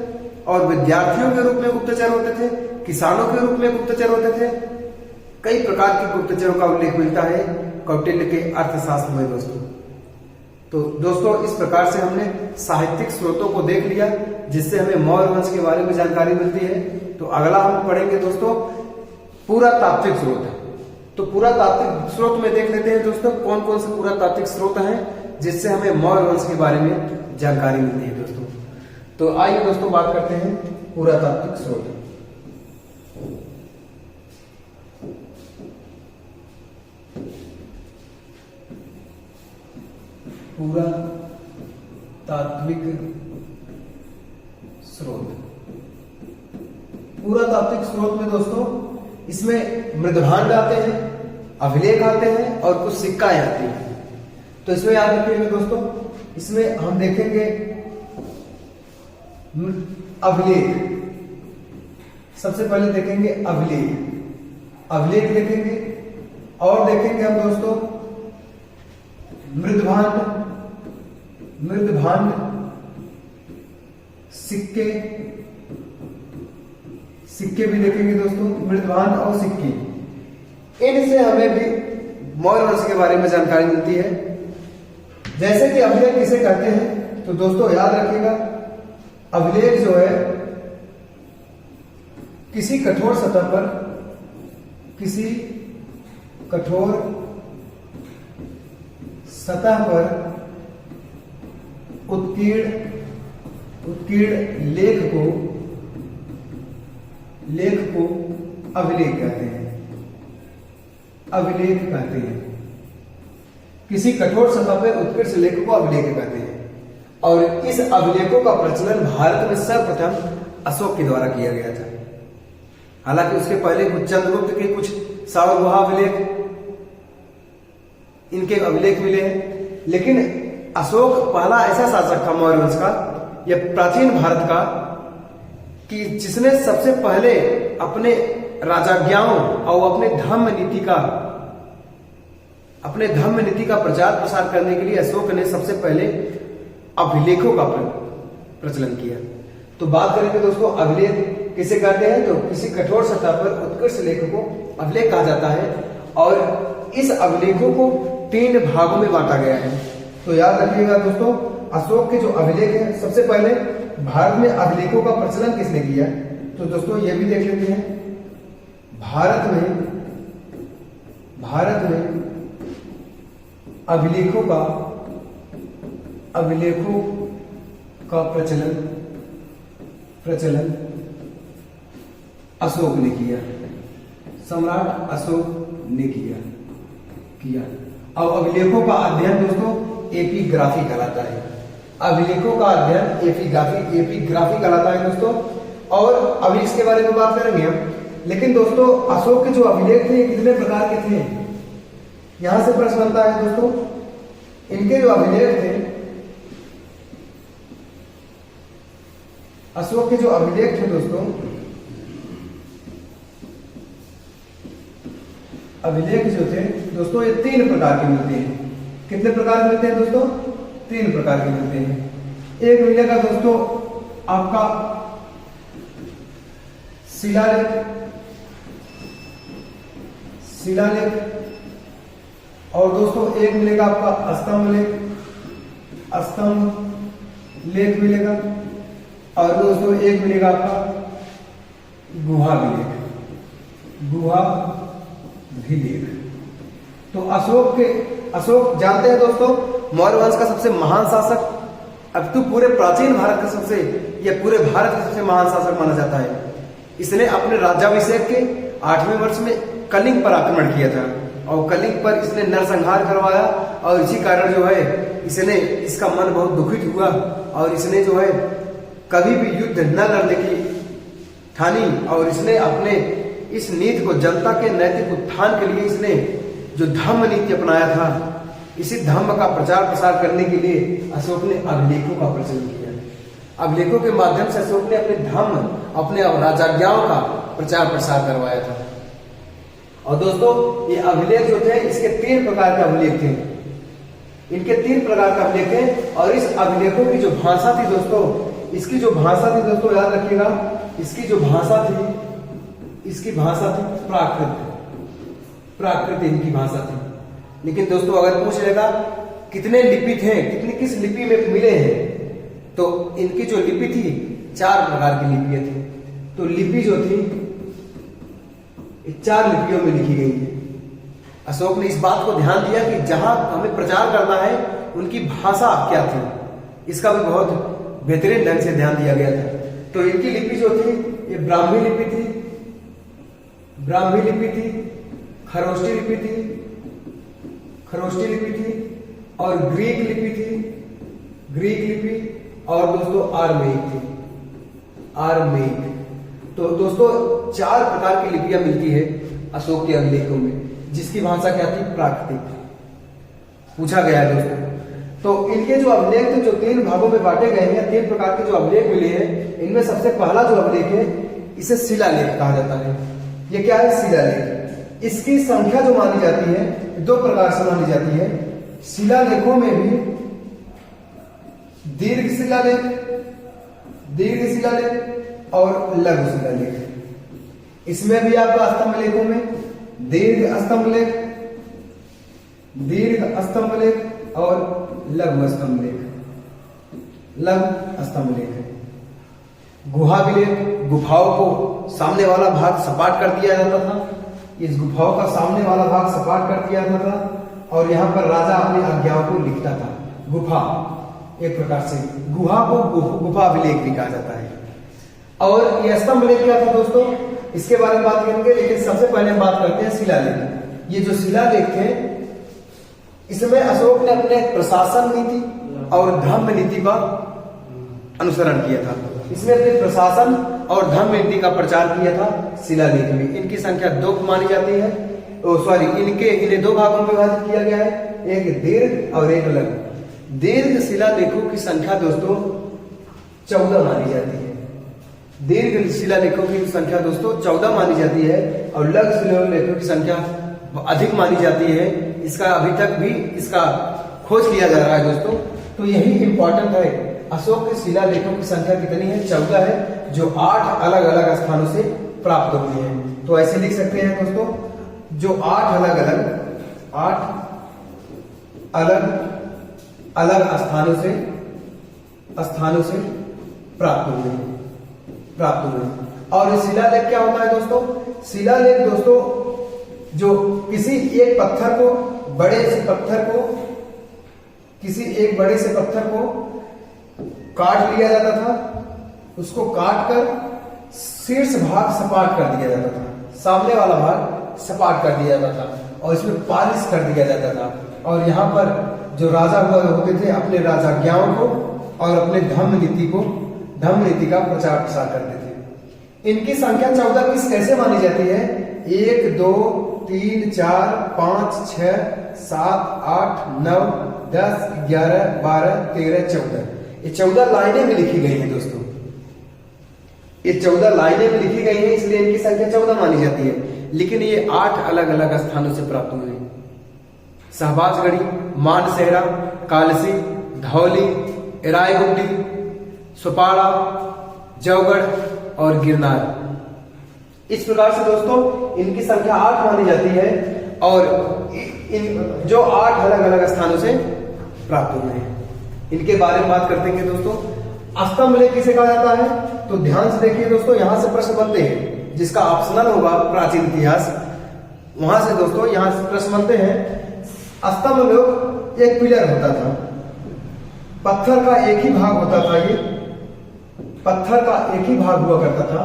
और विद्यार्थियों के रूप में गुप्तचर होते थे, किसानों के रूप में गुप्तचर होते थे। कई प्रकार के गुप्तचरों का उल्लेख मिलता है कौटिल्य के अर्थशास्त्र में दोस्तों। तो दोस्तों इस प्रकार से हमने साहित्यिक स्रोतों को देख लिया, जिससे हमें मौर्य वंश के बारे में जानकारी मिलती है। तो अगला हम पढ़ेंगे दोस्तों पुरातात्विक स्रोत। तो पुरातात्विक स्रोत में देख लेते हैं दोस्तों कौन कौन से पुरातात्विक स्रोत हैं जिससे हमें मौर्य वंश के बारे में जानकारी मिलती है दोस्तों। तो आइए दोस्तों बात करते हैं पुरातात्विक स्रोत। पुरातात्विक स्रोत में दोस्तों इसमें मृदभांड आते हैं, अभिलेख आते हैं और कुछ सिक्काएं आती हैं। तो इसमें याद रखिएगा दोस्तों, इसमें हम देखेंगे अभिलेख। सबसे पहले देखेंगे अभिलेख देखेंगे, और देखेंगे हम दोस्तों मृदभांड, सिक्के भी देखेंगे दोस्तों, मृदभांड और सिक्के। इनसे हमें भी मौर्य वंश के बारे में जानकारी मिलती है। जैसे कि अभिलेख किसे कहते हैं, तो दोस्तों याद रखिएगा, अभिलेख जो है किसी कठोर सतह पर उत्कीर्ण लेख को अभिलेख कहते हैं। किसी कठोर सतह पर उत्कृष्ट लेख को अभिलेख कहते हैं। और इस अभिलेखों का प्रचलन भारत में सर्वप्रथम अशोक के द्वारा किया गया था। हालांकि उसके पहले कुछ चंद्रगुप्त के कुछ सार्वभौम अभिलेख, इनके अभिलेख मिले हैं, लेकिन अशोक पहला ऐसा शासक था मौर्य वंश का, यह प्राचीन भारत का, कि जिसने सबसे पहले अपने राजाज्ञाओं और अपने धर्म नीति का प्रचार प्रसार करने के लिए अशोक ने सबसे पहले अभिलेखों का प्रचलन किया। तो बात करेंगे दोस्तों अभिलेख किसे कहते हैं, तो किसी कठोर सतह पर उत्कृष्ट लेख को अभिलेख कहा जाता है। और इस अभिलेखों को 3 भागों में बांटा गया है। तो याद रखिएगा दोस्तों, अशोक के जो अभिलेख हैं, सबसे पहले भारत में अभिलेखों का प्रचलन किसने किया, तो दोस्तों ये भी देख लेते हैं। भारत में अभिलेखों का प्रचलन अशोक ने किया। सम्राट अशोक ने किया। अब अभिलेखों का अध्ययन दोस्तों एपिग्राफी कहलाता है। अभिलेखों का अध्ययन एपिग्राफी कहलाता है दोस्तों। और अभी इसके बारे में बात करेंगे हम। लेकिन दोस्तों अशोक के जो अभिलेख थे ये कितने प्रकार के थे, यहां से प्रश्न बनता है दोस्तों। इनके जो अभिलेख थे, अशोक के जो अभिलेख थे दोस्तों, अभिलेख जो थे दोस्तों ये 3 प्रकार के मिलते हैं। कितने प्रकार के मिलते हैं दोस्तों? 3 प्रकार के मिलते हैं। एक मिलेगा दोस्तों आपका शिलालेख, और दोस्तों एक मिलेगा आपका स्तंभ लेख मिलेगा, और दोस्तों एक मिलेगा आपका गुहाभिलेख। तो अशोक जानते हैं दोस्तों मौर्य वंश का सबसे महान शासक, अब तो पूरे प्राचीन भारत का सबसे या पूरे भारत का सबसे महान शासक माना जाता है। इसने अपने राज्याभिषेक के 8वें वर्ष में कलिंग पर आक्रमण किया था, और कलिंग पर इसने नरसंहार करवाया, और इसी कारण जो है इसका मन बहुत दुखित हुआ, और इसने जो है कभी भी युद्ध न लड़ने की ठानी, और इसने अपने इस नीति को जनता के नैतिक उत्थान के लिए इसने जो धम्म नीति अपनाया था, इसी धम्म का प्रचार प्रसार करने के लिए अशोक ने अभिलेखों का प्रचलन किया। अभिलेखों के माध्यम से अशोक ने अपने धम्म, अपने राजाज्ञाओं का प्रचार प्रसार करवाया था। और दोस्तों ये अभिलेख जो थे इसके 3 प्रकार के अभिलेख थे। इनके 3 प्रकार के अभिलेख थे, और इस अभिलेखों की जो भाषा थी दोस्तों, इसकी जो भाषा थी दोस्तों याद रखिएगा, इसकी जो भाषा थी, इसकी भाषा थी प्राकृत इनकी भाषा थी। लेकिन दोस्तों अगर पूछ लेगा कितने लिपि थे, किस लिपि में मिले हैं, तो इनकी जो लिपि थी 4 प्रकार की लिपियां थी। तो लिपि जो थी 4 लिपियों में लिखी गई है। अशोक ने इस बात को ध्यान दिया कि जहां हमें प्रचार करना है उनकी भाषा क्या थी, इसका भी बहुत बेहतरीन ढंग से ध्यान दिया गया था। तो इनकी लिपि जो थी ये ब्राह्मी लिपि थी, खरोष्टी लिपि थी, और ग्रीक लिपि, और दोस्तों आरमेइक। तो दोस्तों 4 प्रकार की लिपियां मिलती है अशोक के अभिलेखों में, जिसकी भाषा क्या थी? प्राकृतिक पूछा गया है दोस्तों। तो इनके जो अभिलेख थे जो 3 भागों में बांटे गए हैं, 3 प्रकार के जो अभिलेख मिले हैं, इनमें सबसे पहला जो अभिलेख है इसे शिलालेख कहा जाता है। ये क्या है? शिलालेख। इसकी संख्या जो मानी जाती है 2 प्रकार से मानी जाती है। शिलालेखों में भी दीर्घ शिलालेख और लघु शिलालेख। इसमें भी आपका स्तंभ लेखों में दीर्घ स्तंभ लेख और लघु स्तंभ लेख। गुहाभिलेख, गुफाओं को सामने वाला भाग सपाट कर दिया जाता था। इस गुफाओं का सामने वाला भाग सपाट कर दिया जाता था, और यहाँ पर राजा अपनी आज्ञाओं को लिखता था। गुफा एक प्रकार से, गुहा को गुफाभिलेख भी कहा जाता है। और यह स्तंभ लेख क्या था दोस्तों, इसके बारे में बात करेंगे, लेकिन सबसे पहले हम बात करते हैं शिलालेख। ये जो शिलालेख थे इसमें अशोक ने अपने प्रशासन नीति और धम्म नीति का अनुसरण किया था। इसमें अपने प्रशासन और धम्म नीति का प्रचार किया था शिलालेख में। इनकी संख्या 2 मानी जाती है, इन्हें 2 भागों में विभाजित किया गया है, एक दीर्घ और एक लघु। दीर्घ शिलालेखों की संख्या दोस्तों 14 मानी जाती है। दीर्घ शिलालेखों की संख्या दोस्तों 14 मानी जाती है, और लघु शिलालेखों की संख्या अधिक मानी जाती है। इसका अभी तक भी इसका खोज किया जा रहा है दोस्तों। तो यही इंपॉर्टेंट है, अशोक के शिलालेखों की संख्या कितनी है? 14 है, जो 8 अलग अलग स्थानों से प्राप्त होती है। तो ऐसे लिख सकते हैं दोस्तों, जो 8 अलग स्थानों से प्राप्त हुए। और शिलालेख क्या होता है दोस्तों? शिलालेख दोस्तों जो किसी एक बड़े से पत्थर को काट लिया जाता था, उसको काट कर शीर्ष भाग सपाट कर दिया जाता था, सामने वाला भाग सपाट कर दिया जाता था और इसमें पालिश कर दिया जाता था। और यहाँ पर जो राजा हुआ होते थे अपने राजज्ञाओं को और अपने धम्म नीति का प्रचार प्रसार करते थे। इनकी संख्या 14 किस कैसे मानी जाती है? 1 2 3 4 5 6 7 8 9 10 11 12 13 14। ये 14 लाइनें में लिखी गई हैं दोस्तों, ये 14 लाइनें में लिखी गई हैं, इसलिए इनकी संख्या 14 मानी जाती है। लेकिन ये 8 अलग अलग स्थानों से प्राप्त हुए हैं। शहबाजगढ़ी, मानसेहरा, कालसी, धौली, एरायगुड्डी, सुपाड़ा, जौगढ़ और गिरनार। इस प्रकार से दोस्तों इनकी संख्या 8 मानी जाती है और इन जो 8 अलग अलग स्थानों से प्राप्त हुए हैं। इनके बारे में बात करते हैं दोस्तों। स्तंभ लेख किसे कहा जाता है? तो ध्यान से देखिए दोस्तों, यहां से प्रश्न बनते हैं, जिसका ऑप्शनल होगा प्राचीन इतिहास, वहां से दोस्तों यहां से प्रश्न बनते हैं। स्तंभ लोग एक पिलर होता था, पत्थर का एक ही भाग होता था, ये पत्थर का एक ही भाग हुआ करता था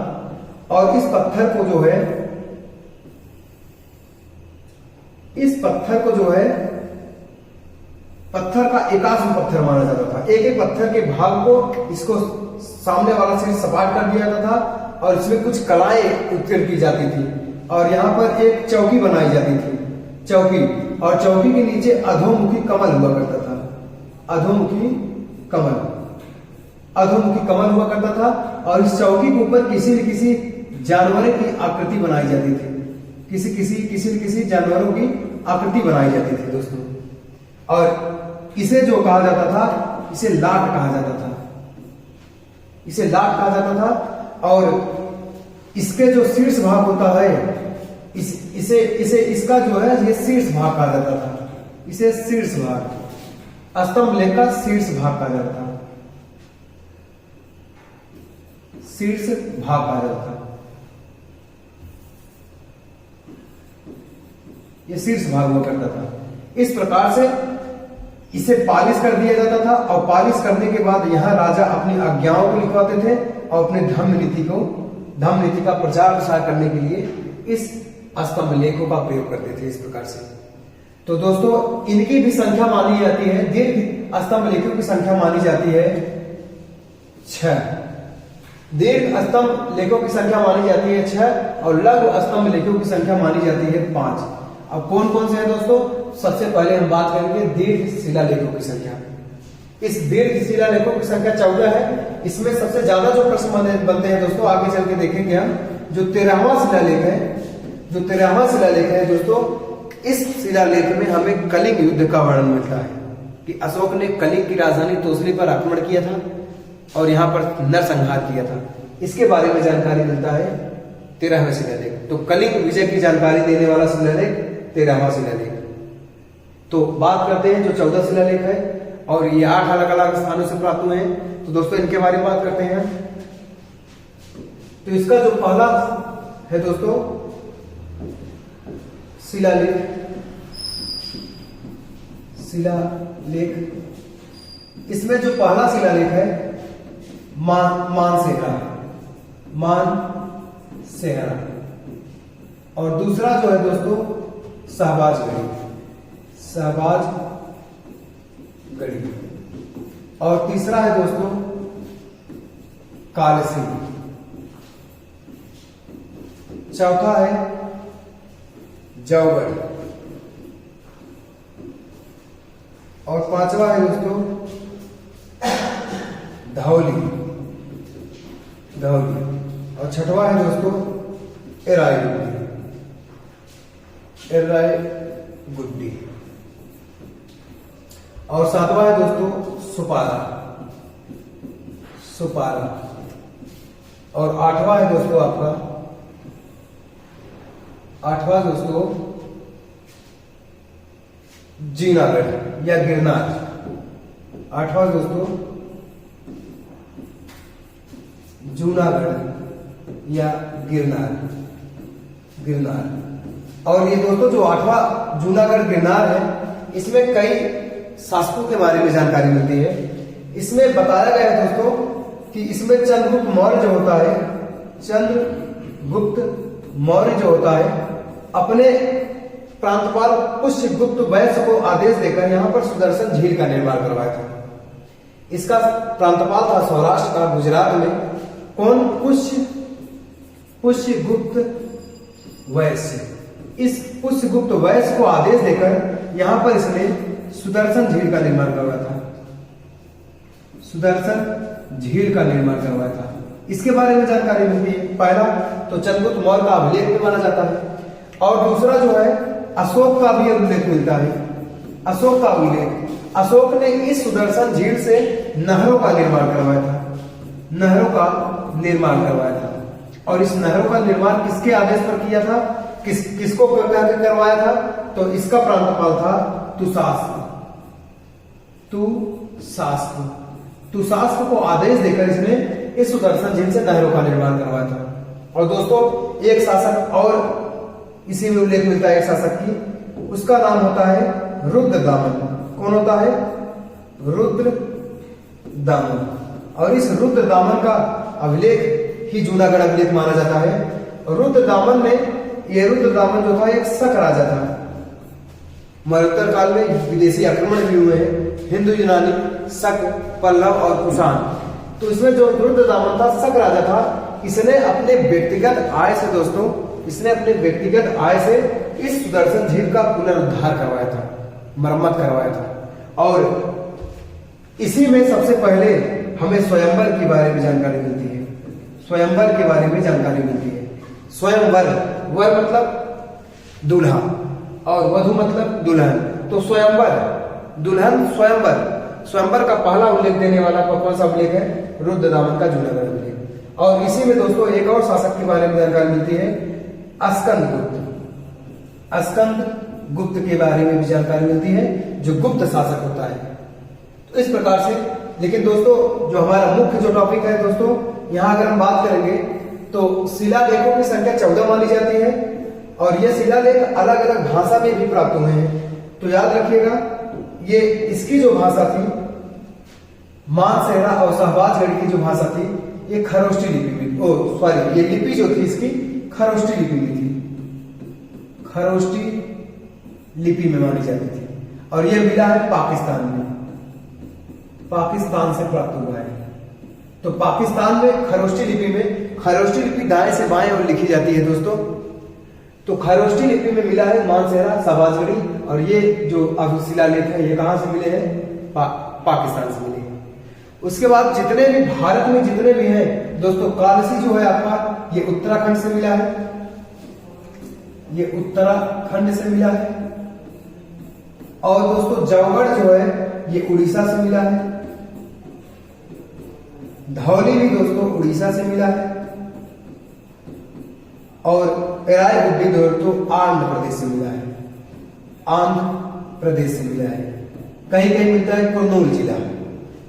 और इस पत्थर को जो है पत्थर का एकाश्म पत्थर माना जाता था। एक एक पत्थर के भाग को इसको सामने वाला से सपाट कर दिया जाता था और इसमें कुछ कलाएं उत्कीर्ण की जाती थी और यहाँ पर एक चौकी बनाई जाती थी, चौकी, और चौकी के नीचे अधोमुखी कमल हुआ करता था। अधोमुखी कमल हुआ करता था और इस चौकी के ऊपर किसी न किसी जानवरों की आकृति बनाई जाती थी, किसी न किसी जानवरों की आकृति बनाई जाती थी दोस्तों। और इसे जो कहा जाता था, इसे लाट कहा जाता था और इसके जो शीर्ष भाग होता है इसका जो है ये शीर्ष भाग कहा जाता था। इसे शीर्ष भाग, स्तंभ लेख का शीर्ष भाग कहा जाता था, शीर्ष भाग कहा जाता था। ये शीर्ष भाग हुआ करता था। इस प्रकार से इसे पालिश कर दिया जाता था और पालिश करने के बाद यहाँ राजा अपनी आज्ञाओं को लिखवाते थे और अपने धम्म नीति का प्रचार प्रसार करने के लिए इस स्तंभ लेखों का प्रयोग करते थे। इस प्रकार से तो दोस्तों इनकी भी संख्या मानी जाती है, दीर्घ स्तंभ लेखों की संख्या मानी जाती है 6। दीर्घ स्तंभ लेखों की संख्या मानी जाती है 6 और लघु स्तंभ लेखों की संख्या मानी जाती है 5। अब कौन कौन से हैं दोस्तों? सबसे पहले हम बात करेंगे दीर्घ शिलालेखों की संख्या। इस दीर्घ शिलालेखों की संख्या 14 है। इसमें सबसे ज्यादा जो प्रश्न बनते हैं दोस्तों, आगे चल के देखेंगे हम। जो 13वां शिलालेख है दोस्तों, इस शिलालेख में हमें कलिंग युद्ध का वर्णन मिलता है कि अशोक ने कलिंग की राजधानी तोसली पर आक्रमण किया था और यहाँ पर नरसंहार किया था। इसके बारे में जानकारी मिलता है 13वां शिलालेख। तो कलिंग विजय की जानकारी देने वाला शिलालेख 13वां शिलालेख। तो बात करते हैं जो 14 शिलालेख है और ये 8 अलग अलग स्थानों से प्राप्त हुए हैं। तो दोस्तों इनके बारे में बात करते हैं। तो इसका जो पहला है दोस्तों शिलालेख, इसमें जो पहला शिलालेख है मानसेहरा और दूसरा जो है दोस्तों शहबाजगढ़ी और तीसरा है दोस्तों कालसी, चौथा है जौगढ़ और पांचवा है दोस्तों धौली और छठवा है दोस्तों एरायगुड्डी और सातवां है दोस्तों सुपारा और आठवां है दोस्तों आपका दोस्तों जीनागढ़ या गिरनार। आठवां दोस्तों जूनागढ़ या गिरनार। और ये दोस्तों जो 8वां जूनागढ़ गिरनार है, इसमें कई शासकों के बारे में जानकारी मिलती है। इसमें बताया गया है दोस्तों कि इसमें चंद्रगुप्त मौर्य जो होता है अपने प्रांतपाल पुष्यगुप्त वैश्य को आदेश देकर यहां पर सुदर्शन झील का निर्माण करवाया था। इसका प्रांतपाल था सौराष्ट्र का, गुजरात में। कौन? पुष्यगुप्त वैश्य। इस पुष्यगुप्त वैश्य को आदेश देकर यहां पर इसने सुदर्शन झील का निर्माण करवाया था। सुदर्शन झील का निर्माण करवाया था। इसके बारे में जानकारी मिलती है। पहला तो चंद्रगुप्त मौर्य का अभिलेख भी माना जाता है, और दूसरा जो है अशोक का भी उल्लेख मिलता है। अशोक का उल्लेख, अशोक ने इस सुदर्शन झील से नहरों का निर्माण करवाया था। नहरों का निर्माण करवाया था। और इस नहरों का निर्माण किसके आदेश पर किया था? किसको करवाया था? तो इसका प्रांतपाल था तुषास्त्र। तुषास्त्र को आदेश देकर इसने इस सुदर्शन झील से नहरों का निर्माण करवाया था। और दोस्तों एक शासक और इसी में उल्लेख मिलता है, एक शासक की, उसका नाम होता है रुद्रदामन। कौन होता है? रुद्रदामन। और इस रुद्रदामन का अभिलेख ही जूनागढ़ अभिलेख माना जाता है। रुद्रदामन जो था एक शक राजा था। मरणोत्तर काल में विदेशी आक्रमण भी हुए हैं, हिंदू, यूनानी, शक, पल्लव और कुषाण। तो इसमें जो रुद्रदामन था, शक राजा था, इसने अपने व्यक्तिगत आय से दोस्तों, इसने अपने व्यक्तिगत आय से इस सुदर्शन झील का पुनरुद्धार करवाया था, मरम्मत करवाया था। और इसी में सबसे पहले हमें स्वयंवर के बारे में जानकारी मिलती है। स्वयंवर के बारे में जानकारी मिलती है। स्वयंवर, वर मतलब दूल्हा और वधु मतलब दुल्हन। तो स्वयंवर, दुल्हन, स्वयंवर का पहला उल्लेख देने वाला कौन सा उल्लेख है? रुद्रदामन का जूनागढ़ उल्लेख। और इसी में दोस्तों एक और शासक के बारे में जानकारी मिलती है, अस्कंदगुप्त के बारे में भी जानकारी मिलती है, जो गुप्त शासक होता है। तो इस प्रकार से, लेकिन दोस्तों जो हमारा मुख्य जो टॉपिक है दोस्तों, यहां अगर हम बात करेंगे तो शिलालेखों की संख्या 14 मानी जाती है, और ये शिलालेख अलग अलग भाषा में भी प्राप्त हुए हैं। तो याद रखिएगा, ये इसकी जो भाषा थी, मानसेहरा और शाहबाजगढ़ की जो भाषा थी, ये खरोष्टी लिपि में, ये लिपि जो थी इसकी खरोष्टी लिपि में थी। खरोष्टी लिपि में मानी जाती थी। और यह मिला है पाकिस्तान में, पाकिस्तान से प्राप्त हुआ है। तो पाकिस्तान में खरोष्टी लिपि में, खरोष्टी लिपि दाएं से बाएं और लिखी जाती है दोस्तों। तो खरोष्टी लिपि में मिला है मानसेहरा, शाहबाजगढ़ी, और ये जो अब शिलालेख है ये कहां से मिले हैं? पाकिस्तान से मिले हैं। उसके बाद जितने भी भारत में जितने भी हैं दोस्तों, कालसी जो है आपका, ये उत्तराखंड से मिला है, ये उत्तराखंड से मिला है। और दोस्तों जौगढ़ जो है ये उड़ीसा से मिला है। धौली भी दोस्तों उड़ीसा से मिला है। और एरायगुड्डी दोस्तों आंध्र प्रदेश से मिला है, आंध्र प्रदेश से मिला है। कहीं कहीं मिलता है कुर्नूल जिला,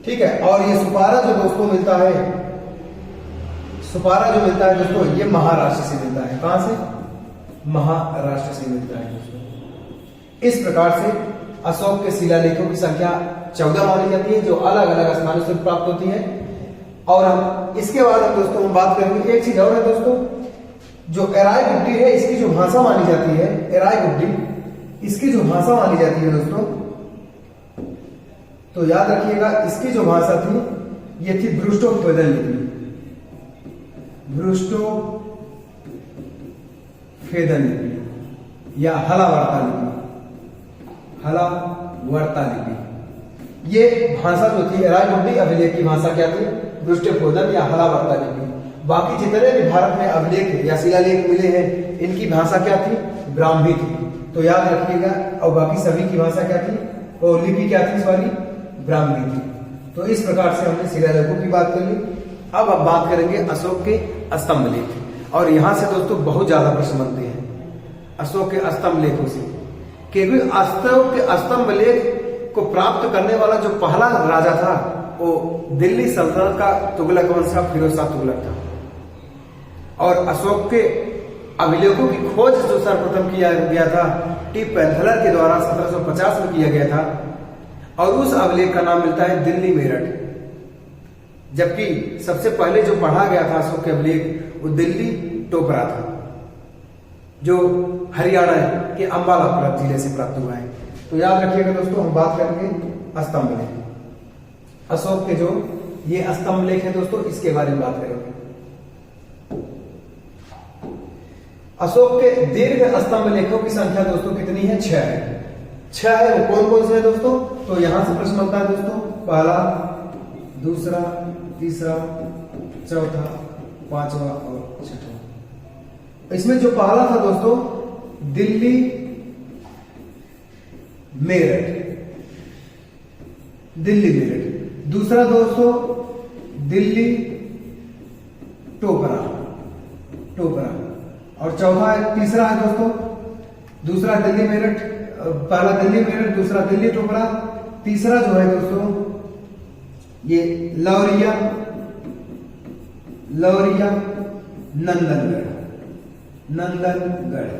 ठीक है। और ये सुपारा जो दोस्तों मिलता है, सुपारा जो मिलता है दोस्तों, ये महाराष्ट्र से मिलता है। कहां से? महाराष्ट्र से मिलता है दोस्तों। इस प्रकार से अशोक के शिलालेखों की संख्या 14 मानी जाती है, जो अलग अलग स्थानों से प्राप्त होती है। और हम इसके बाद हम दोस्तों हम बात करेंगे, एक चीज और है दोस्तों, जो एरायगुड्डी है, इसकी जो भाषा मानी जाती है, एरायगुड्डी, इसकी जो भाषा मानी जाती है दोस्तों, तो याद रखिएगा, इसकी जो भाषा थी ये थी ब्रुष्टोफेदन लिपि, ब्रुष्टोफेदन लिपि या हलावर्ता लिपि, हलावर्ता लिपि। ये भाषा जो थी एरायगुड्डी अभिलेख की भाषा क्या थी? ब्रुष्टोफेदन या हलावर्ता लिपि। बाकी जितने भी भारत में अभिलेख या शिलालेख मिले हैं, इनकी भाषा क्या थी? ब्राह्मी थी। तो याद रखिएगा। और बाकी सभी की भाषा क्या थी? और लिपि क्या थी? सॉरी, ब्राह्मी थी। तो इस प्रकार से हमने शिलालेखों की बात कर ली। अब हम बात करेंगे अशोक के स्तंभ लेख। और यहां से दोस्तों बहुत ज्यादा प्रश्न बनते हैं अशोक के स्तंभ लेखों से, क्योंकि अशोक के स्तंभ लेख को प्राप्त करने वाला जो पहला राजा था वो दिल्ली सल्तनत का तुगलक वंश का फिरोज शाह तुगलक था। और अशोक के अभिलेखों की खोज जो सर्वप्रथम किया गया था टी पैंथलर के द्वारा 1750 में किया गया था। और उस अभिलेख का नाम मिलता है दिल्ली मेरठ। जबकि सबसे पहले जो पढ़ा गया था अशोक के अभिलेख वो दिल्ली टोपरा था। जो हरियाणा के अंबाला जिले से प्राप्त हुआ है। तो याद रखिएगा दोस्तों, हम बात करेंगे स्तंभ लेख। अशोक के जो ये स्तंभ लेख है दोस्तों, इसके बारे में बात करेंगे। अशोक के दीर्घ स्तंभ लेखों की संख्या दोस्तों कितनी है? 6 है। 6 है। वो कौन कौन से है दोस्तों? तो यहां से प्रश्न बनता है दोस्तों, पहला, दूसरा, तीसरा, चौथा, पांचवा और छठवां। इसमें जो पहला था दोस्तों, दिल्ली मेरठ, दिल्ली मेरठ। दूसरा दोस्तों, दिल्ली टोपरा, टोपरा। और चौथा है, तीसरा है दोस्तों, दूसरा दिल्ली मेरठ, पहला दिल्ली मेरठ, दूसरा दिल्ली टोपरा, तीसरा जो है दोस्तों ये लौरिया, लौरिया नंदनगढ़, नंदनगढ़।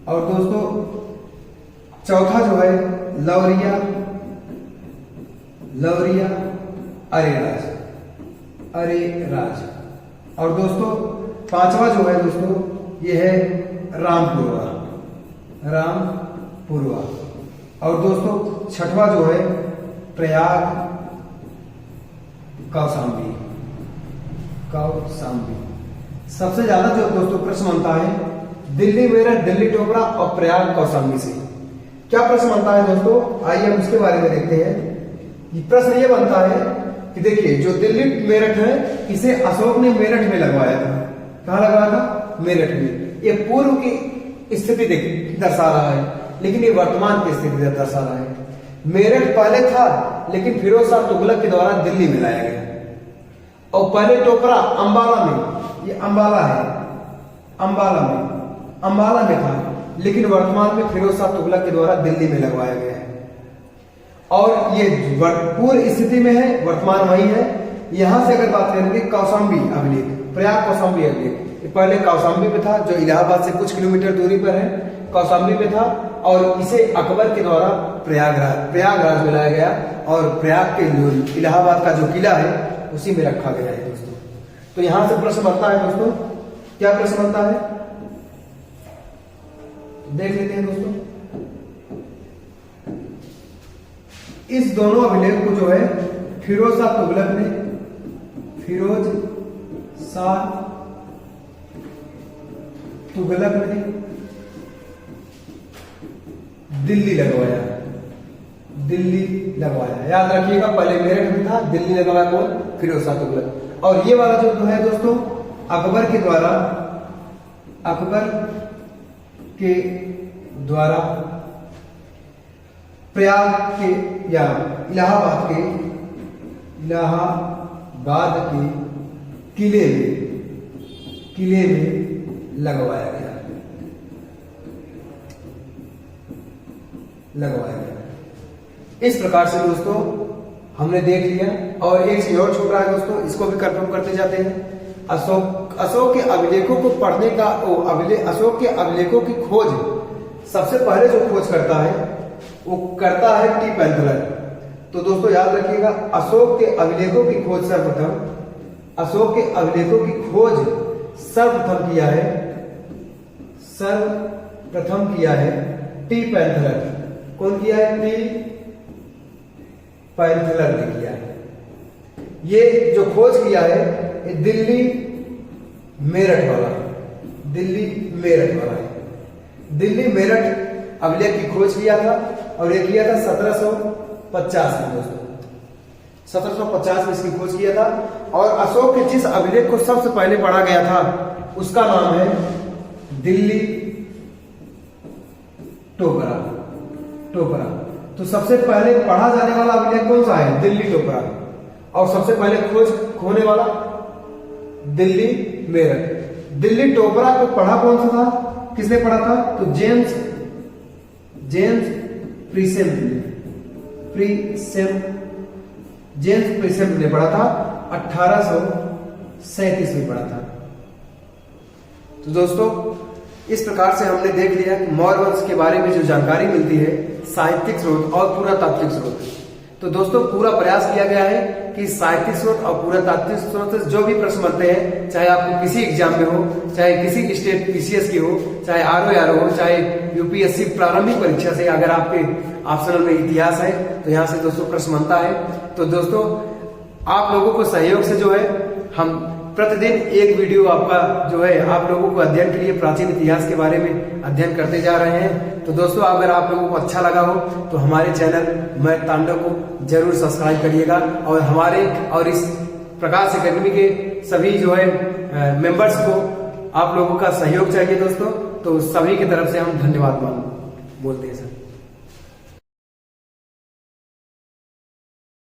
और दोस्तों चौथा जो है लौरिया, लौरिया अरेराज, अरेराज। और दोस्तों पांचवा जो है दोस्तों ये है रामपुरवा, रामपुरवा। और दोस्तों छठवां जो है प्रयाग कौशाम्बी, कौशाम्बी। सबसे ज्यादा जो दोस्तों प्रश्न बनता है दिल्ली मेरठ, दिल्ली टोपरा और प्रयाग कौशाम्बी से। क्या प्रश्न बनता है दोस्तों? आइए हम इसके बारे में देखते हैं। प्रश्न ये बनता है कि देखिए, जो दिल्ली मेरठ है इसे अशोक ने मेरठ में लगवाया था। कहां लगवाया था? मेरठ में। ये पूर्व की स्थिति दर्शा रहा है, लेकिन ये वर्तमान की स्थिति दर्शा रहा है। मेरठ पहले था, लेकिन फिरोज शाह तुगलक के द्वारा दिल्ली में लाया गया। और पहले टोपरा अंबाला में, ये अंबाला है, अंबाला में, अंबाला में था, लेकिन वर्तमान में फिरोज शाह तुगलक के द्वारा दिल्ली में लगवाया गया है। और ये पूर्व स्थिति में है, वर्तमान वही है। यहां से अगर बात करेंगे कौशाम्बी अभिलेख, प्रयाग कौशाम्बी अभिलेख, पहले कौशाम्बी में था, जो इलाहाबाद से कुछ किलोमीटर दूरी पर है, कौशाम्बी में था। और इसे अकबर के द्वारा प्रयागराज में लाया गया, और प्रयाग के जो इलाहाबाद का जो किला है उसी में रखा गया है दोस्तों। तो यहां से प्रश्न बनता है दोस्तों, क्या प्रश्न बनता है देख लेते हैं दोस्तों। इस दोनों अभिलेख को जो है फिरोज शाह तुगलक ने, फिरोज शाह तुगलक ने दिल्ली लगवाया, दिल्ली लगवाया। याद रखिएगा, पहले मेरठ में था, दिल्ली लगवाया कौन? फिरोज शाह तुगलक। और ये वाला जो है दोस्तों अकबर के द्वारा, अकबर के द्वारा प्रयाग के या इलाहाबाद के, इलाहाबाद के किले में लगवाया गया, लगवाया गया। इस प्रकार से दोस्तों हमने देख लिया। और एक चीज और छूट रहा है दोस्तों, इसको भी कंफर्म करते जाते हैं। अशोक के अभिलेखों को पढ़ने का, अशोक के अभिलेखों की खोज सबसे पहले जो खोज करता है वो करता है टी पैंथलर। तो दोस्तों याद रखिएगा, अशोक के अभिलेखों की खोज सर्वप्रथम, अशोक के अभिलेखों की खोज सर्वप्रथम किया है, सर्वप्रथम किया है टी पैंथलर। कौन किया है? टी पैंथलर ने किया है। ये जो खोज किया है ये दिल्ली मेरठ वाला, दिल्ली मेरठ वाला है। दिल्ली मेरठ अभिलेख की खोज किया था, और ये किया था 1750 में दोस्तों, 1750 में इसकी खोज किया था। और अशोक के जिस अभिलेख को सबसे पहले पढ़ा गया था उसका नाम है दिल्ली टोपरा, टोपरा। तो सबसे पहले पढ़ा जाने वाला अभिलेख कौन सा है? दिल्ली टोपरा। और सबसे पहले खोज होने वाला दिल्ली मेरठ। दिल्ली टोपरा को पढ़ा कौन सा था? किसने पढ़ा था? तो जेम्स प्रीसेम जेम्स प्रीसेम ने पढ़ा था, 1837 में पढ़ा था। तो दोस्तों इस प्रकार से हमने देख लिया कि मौर्य वंश के बारे में जो जानकारी मिलती है, साहित्यिक स्रोत और पुरातात्विक स्रोत, तो दोस्तों पूरा प्रयास किया गया है कि साहित्यिक स्रोत और पुरातात्विक स्रोत से जो भी प्रश्न बनते हैं, चाहे आपको किसी एग्जाम में हो, चाहे किसी स्टेट पीसीएस की हो, चाहे आरओ हो, चाहे यूपीएससी प्रारंभिक परीक्षा से अगर आपके ऑप्शनल में इतिहास है तो यहाँ से दोस्तों प्रश्न बनता है। तो दोस्तों आप लोगों को सहयोग से जो है हम प्रतिदिन एक वीडियो आपका जो है आप लोगों को अध्ययन के लिए प्राचीन इतिहास के बारे में अध्ययन करते जा रहे हैं। तो दोस्तों अगर आप लोगों को अच्छा लगा हो तो हमारे चैनल मैथ तांडव को जरूर सब्सक्राइब करिएगा और हमारे और इस प्रकाश अकेडमी के सभी जो है मेंबर्स को आप लोगों का सहयोग चाहिए दोस्तों। तो सभी की तरफ से हम धन्यवाद बोलते हैं सर।